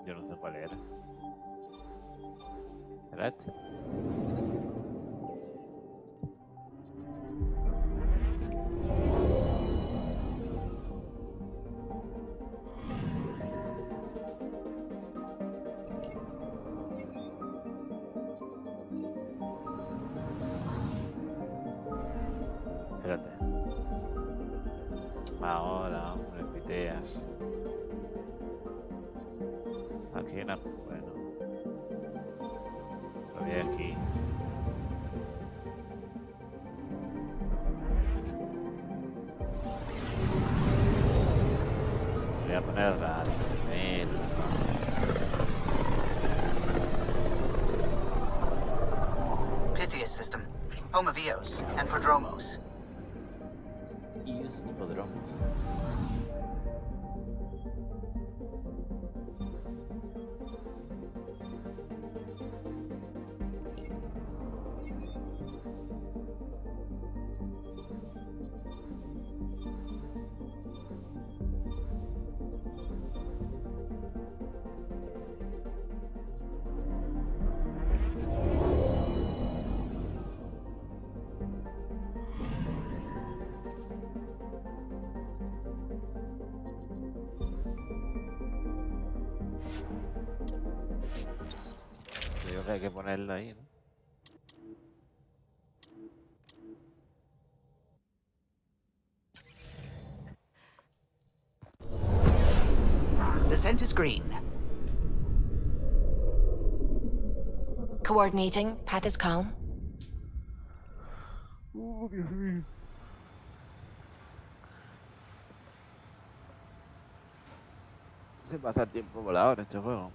Yo no sé cuál era. ¿Era este? Espérate. Ahora, hombre, piteas. Aquí en bueno. Lo vi aquí. Voy a poner rato. Pythias system, home of Eos and Prodromos. Eos y Prodromos. Creo que hay que ponerlo ahí, ¿no? Descent is green. Coordinating. Path is calm. Dios mío. Se pasa el tiempo volado en este juego.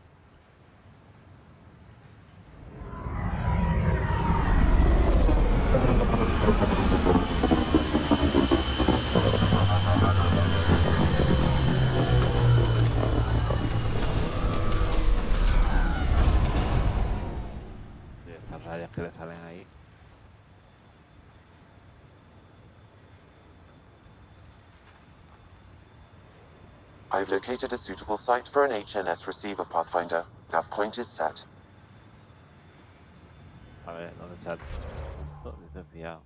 Y esas rayas que le salen ahí. I've located a suitable site for an HNS receiver, Pathfinder. Nav point is set. A ver, ¿dónde está el punto? Dice fiado.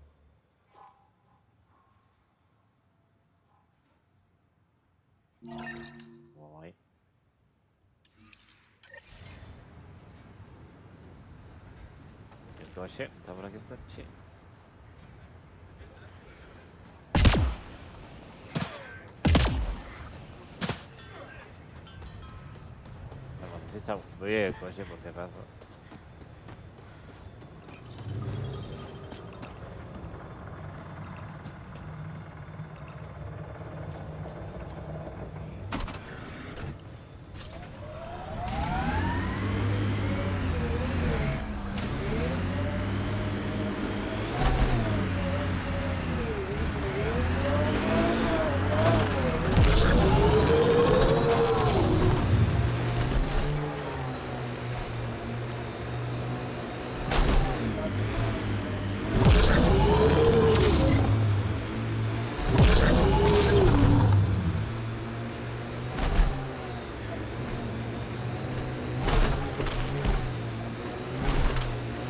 Vamos ahí. El coche, está por aquí el coche. La está muy bien el coche, por si acaso.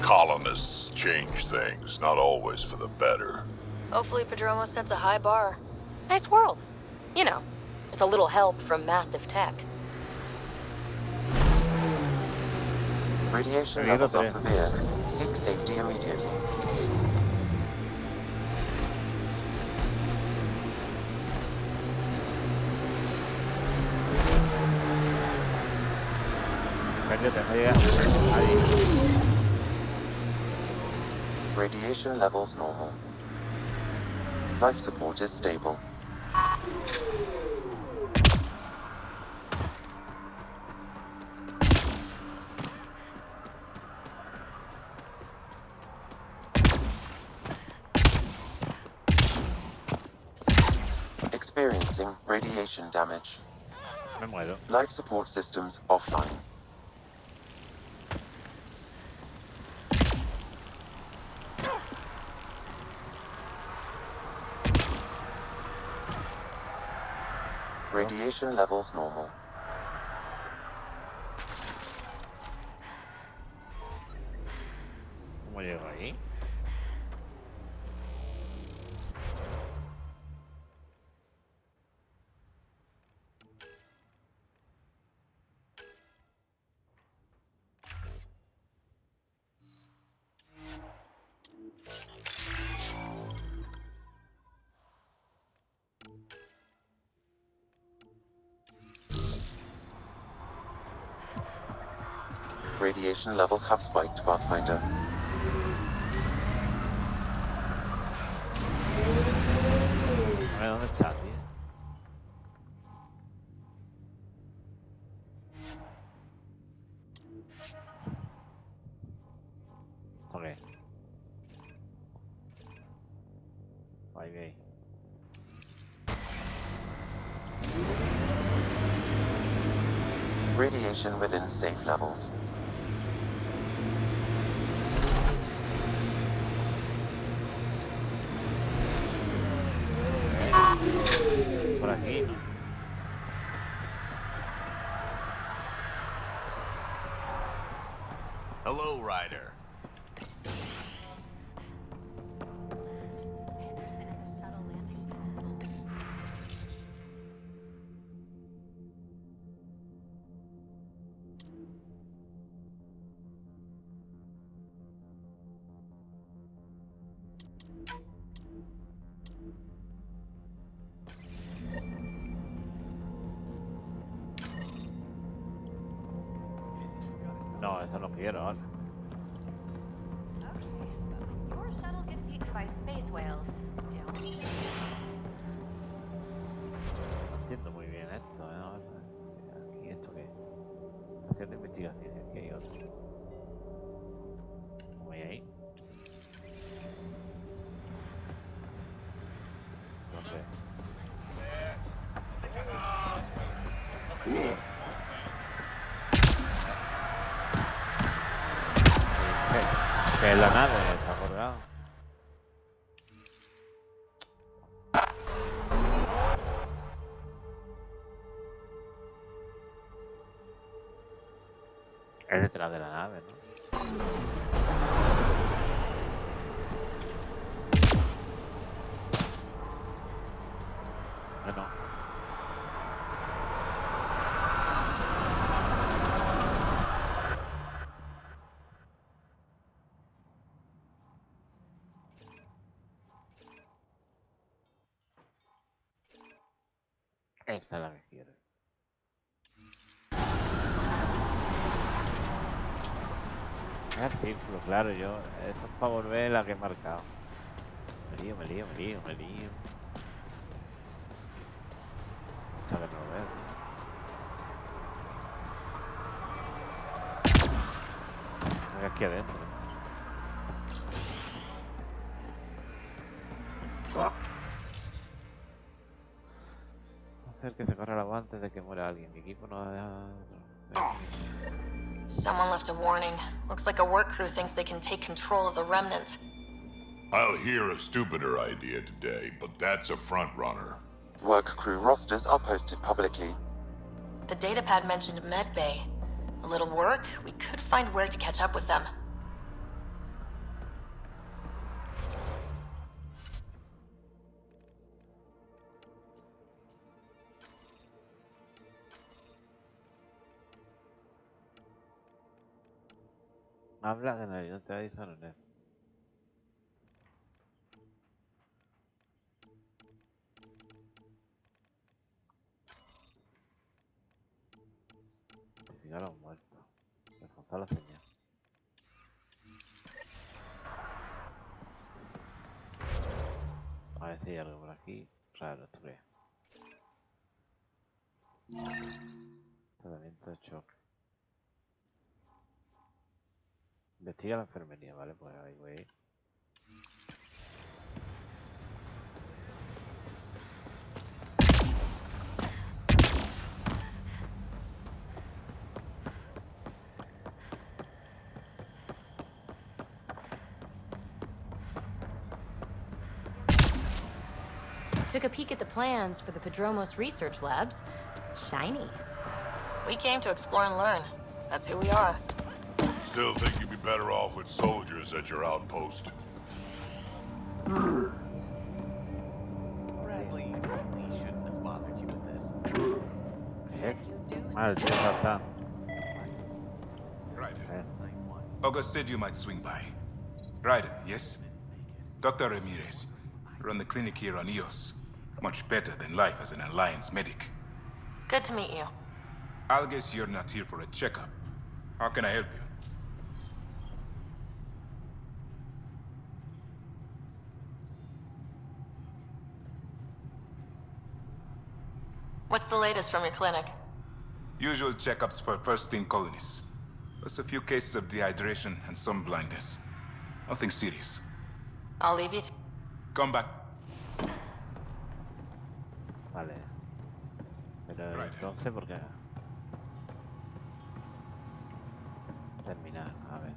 Colonists change things, not always for the better. Hopefully Prodromos sets a high bar. Nice world. You know, with a little help from massive tech. Radiation levels are severe. Seek safety immediately. Radiation levels normal. Life support is stable. Experiencing radiation damage. Me muero. Life support systems offline. Radiation levels normal. ¿Cómo llego ahí? Radiation levels have spiked, Pathfinder. A ver, ¿dónde está, tío? Ok. Ahí ve. Radiation within safe levels. Por aquí, ¿no? Hello, Ryder. No, eso no quiero ahora. Your shuttle gets eaten by space whales. Don't be. No entiendo muy bien esto, ¿eh? Ahora, aquí, ¿esto qué? Haciendo investigaciones, aquí hay otro. Voy ahí. ¿Dónde? Que es la nave, está colgado. Es detrás de la nave, ¿no? que no. Esta es la que quiero. El círculo, claro, yo. Esto es para volver la que he marcado. Me lío. Esta que no lo veo, tío. Aquí adentro. Hacer que se corra el agua antes de que muera alguien. Mi equipo no ha dejado... Someone left a warning. Looks like a work crew thinks they can take control of the remnant. I'll hear a stupider idea today, but that's a front runner. Work crew rosters are posted publicly. The datapad mentioned medbay. A little work, we could find where to catch up with them. Habla de nadie, no te avisaron eso. Identificar a un muerto. Reforzar la señal. A ver si hay algo por aquí. Raro, esto que es. Tratamiento de choque. Investiga la enfermería, vale, pues ahí voy a ir. Took a peek at the plans for the Padromos research labs. Shiny. We came to explore and learn. That's who we are. Still think you'd be better off with soldiers at your outpost. Bradley really shouldn't have bothered you with this. Mal, tío, faltan. Ryder. August said you might swing by. Ryder, yes? Dr. Ramirez. Run the clinic here on Eos. Much better than life as an Alliance medic. Good to meet you. I'll guess you're not here for a checkup. How can I help you? What's the latest from your clinic? Usual checkups for first-team colonists. Plus a few cases of dehydration and some blindness. Nothing serious. I'll leave you to... Come back. Vale. Pero entonces, ¿por qué? Terminar, a ver.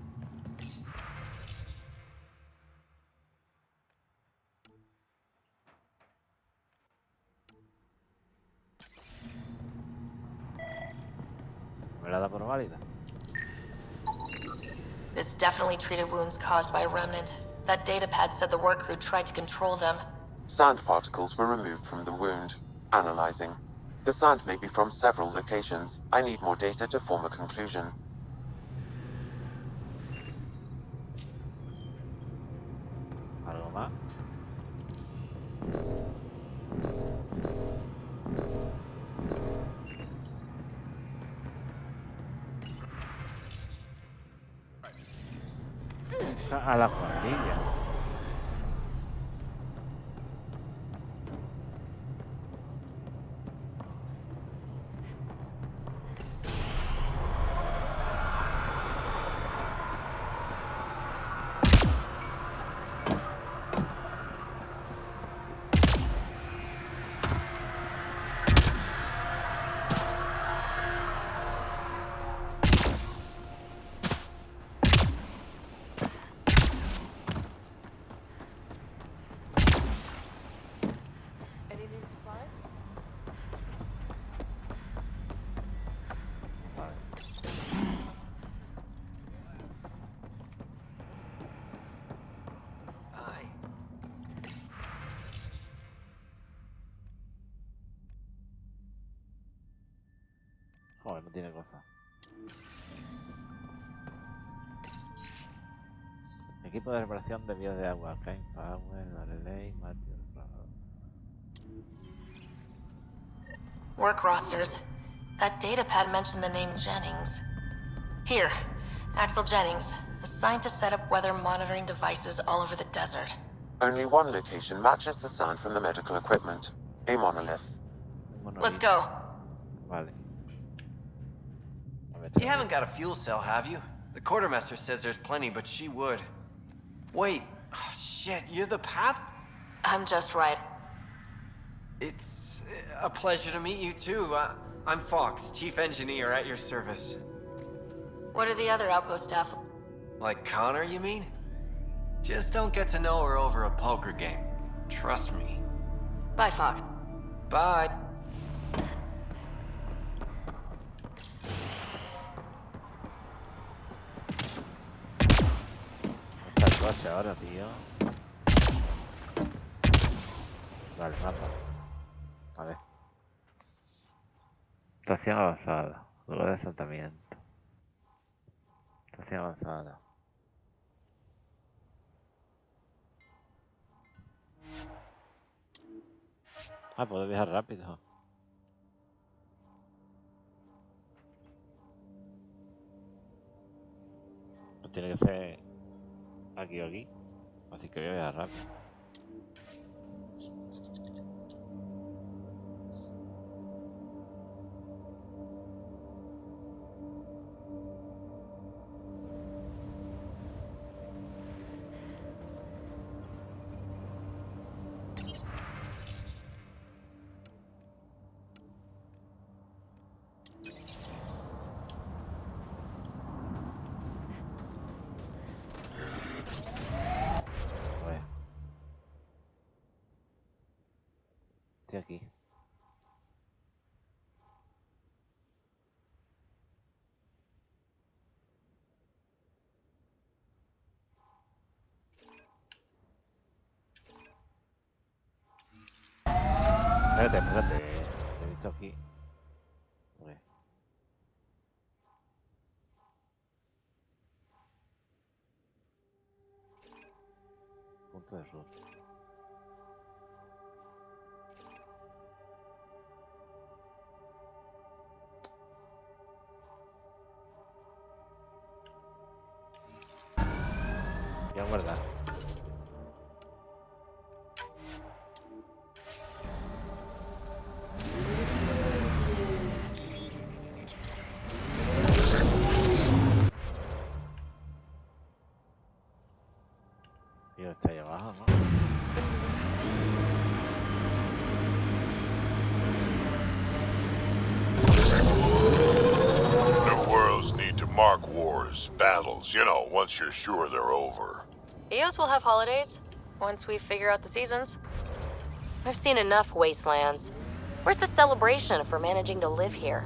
¿Me la da por válida? This definitely treated wounds caused by a remnant. That datapad said the work crew tried to control them. Sand particles were removed from the wound. Analyzing. The sand may be from several locations. I need more data to form a conclusion. ¿Algo más? A la cuadrilla. Joder, no tiene cosa. Equipo de reparación de vías de agua. Cain Power, Lorelei, Matthew. Work rosters. That datapad mentioned the name Jennings. Here, Axel Jennings, assigned to set up weather monitoring devices all over the desert. Only one location matches the sound from the medical equipment. A monolith. Let's go. Vale. You haven't got a fuel cell, have you? The quartermaster says there's plenty, but she would. Wait. Oh, shit, you're the path? I'm just right. It's a pleasure to meet you, too. I'm Fox, chief engineer at your service. What are the other outpost staff? Like Connor, you mean? Just don't get to know her over a poker game. Trust me. Bye, Fox. Bye. Está el coche ahora, tío. Vale, mapa. A ver. Estación avanzada. Lugar de asentamiento. Estación avanzada. Ah, puedo viajar rápido. Pues tiene que ser aquí o aquí. Así que voy a viajar rápido. Aquí. Espérate. He visto aquí. Punto de ruta. Voy a guardar. Tío, está ahí abajo, ¿no? New worlds need to mark wars, battles, you know, once you're sure they're over. EOS will have holidays, once we figure out the seasons. I've seen enough wastelands. Where's the celebration for managing to live here?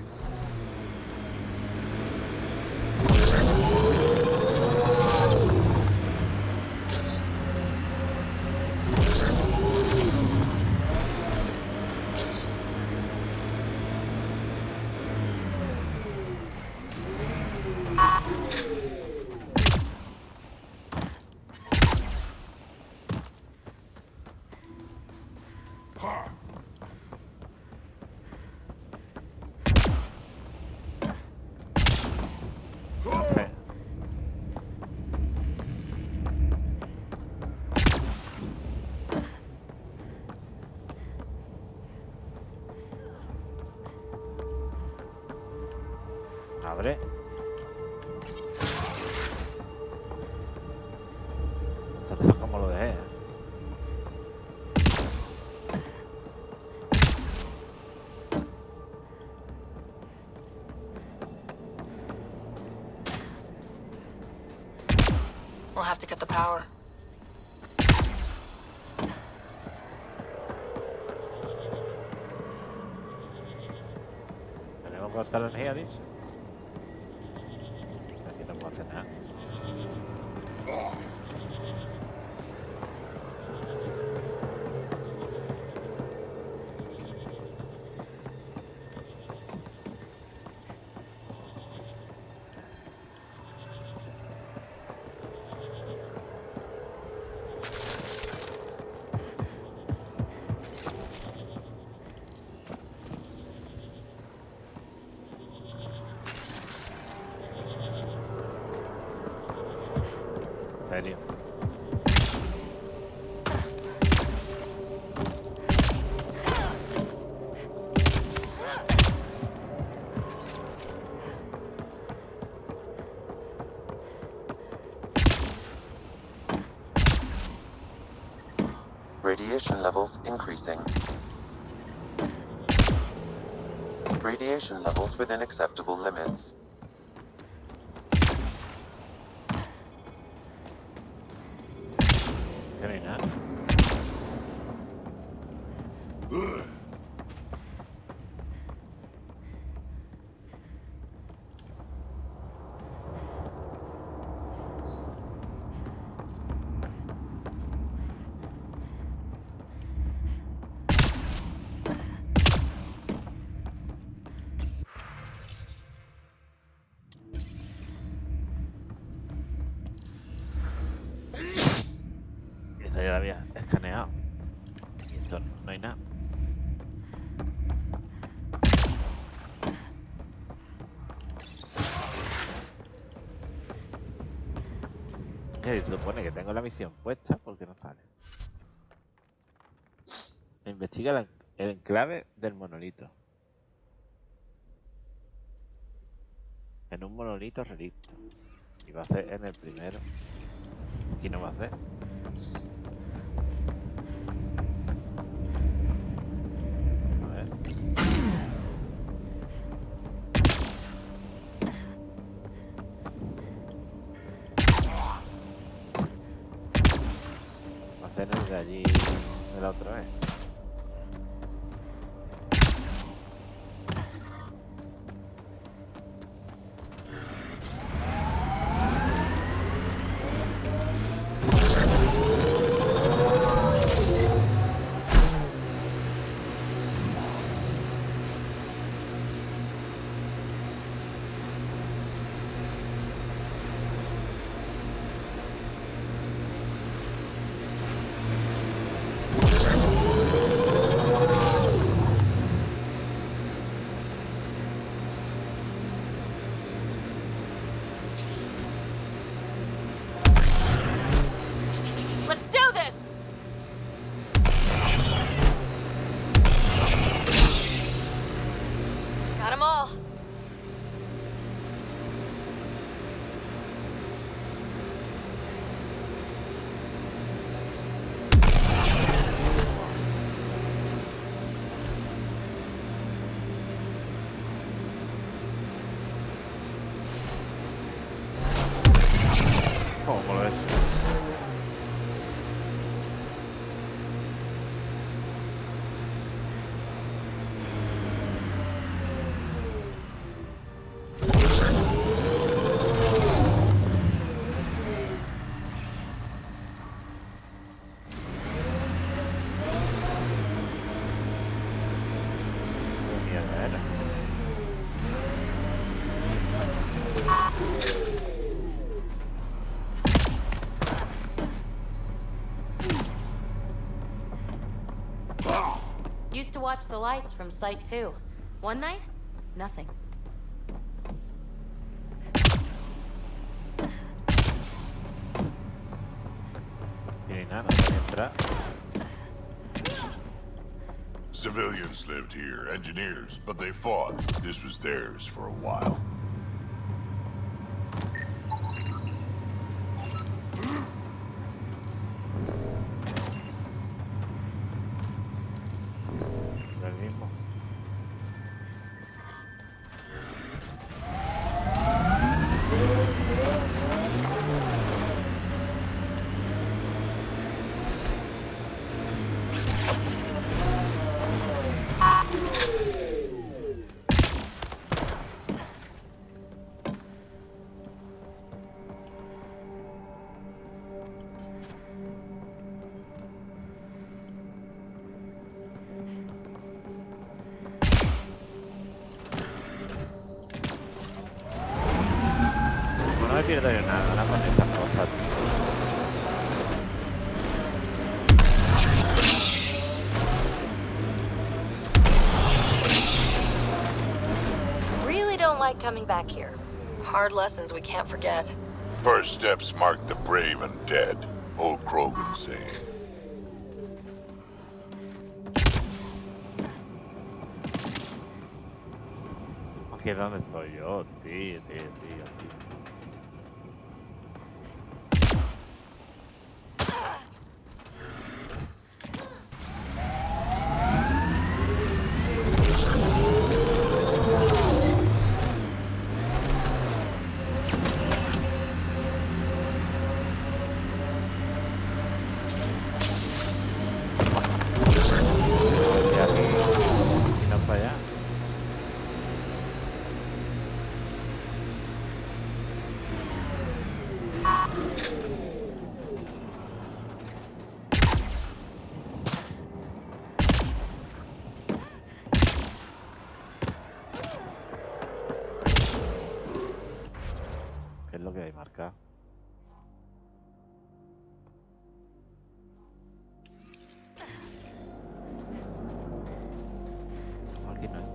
Abre. Está como lo dejé, ¿eh? We'll have to cut the power. Tenemos que cortar la energía, dice. Aquí no puedo hacer nada. serio. Radiation levels increasing. Radiation levels within acceptable limits. Que no hay nada. Esto ya lo había escaneado. Y esto no hay nada. ¿Qué se supone que tengo la misión puesta? ¿Por qué no sale? Investiga el enclave del monolito. En un monolito relicto. Y va a ser en el primero. Aquí no va a ser. A ver. Va a ser en el de allí de la otra vez. Let's do this! Got 'em all. ¿Cómo lo ves? Qué mierda era. Used to watch the lights from Site 2. One night, nothing. Y no hay nada, no voy a entrar. Civilians lived here, engineers, but they fought. This was theirs for a while. Lo mismo. No me pierdo yo nada, nada con estas cosas. Really don't like coming back here. Hard lessons we can't forget. First steps mark the brave and dead, old Krogan saying. Aquí es donde estoy yo, tío. ¿Qué es lo que hay marcado? Aquí no hay.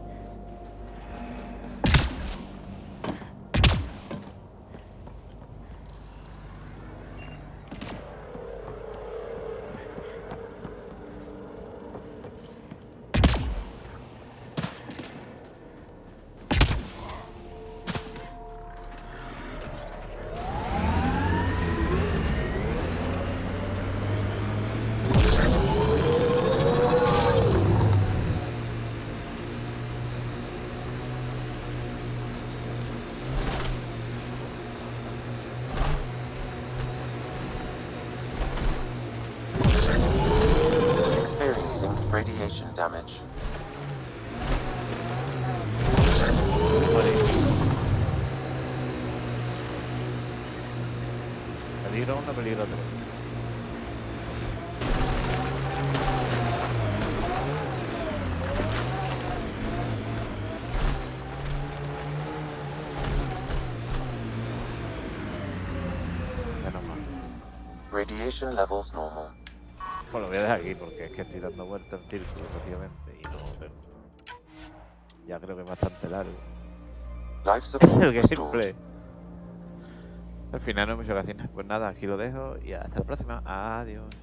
Experiencing radiation damage. Peligro uno, peligro otro. Menos mal. Radiation levels normal. Bueno, lo voy a dejar aquí porque es que estoy dando vueltas en círculo prácticamente y no, pero ya creo que es bastante largo. El gameplay. Al final no hay mucho que hacer. Pues nada, aquí lo dejo y hasta la próxima. Adiós.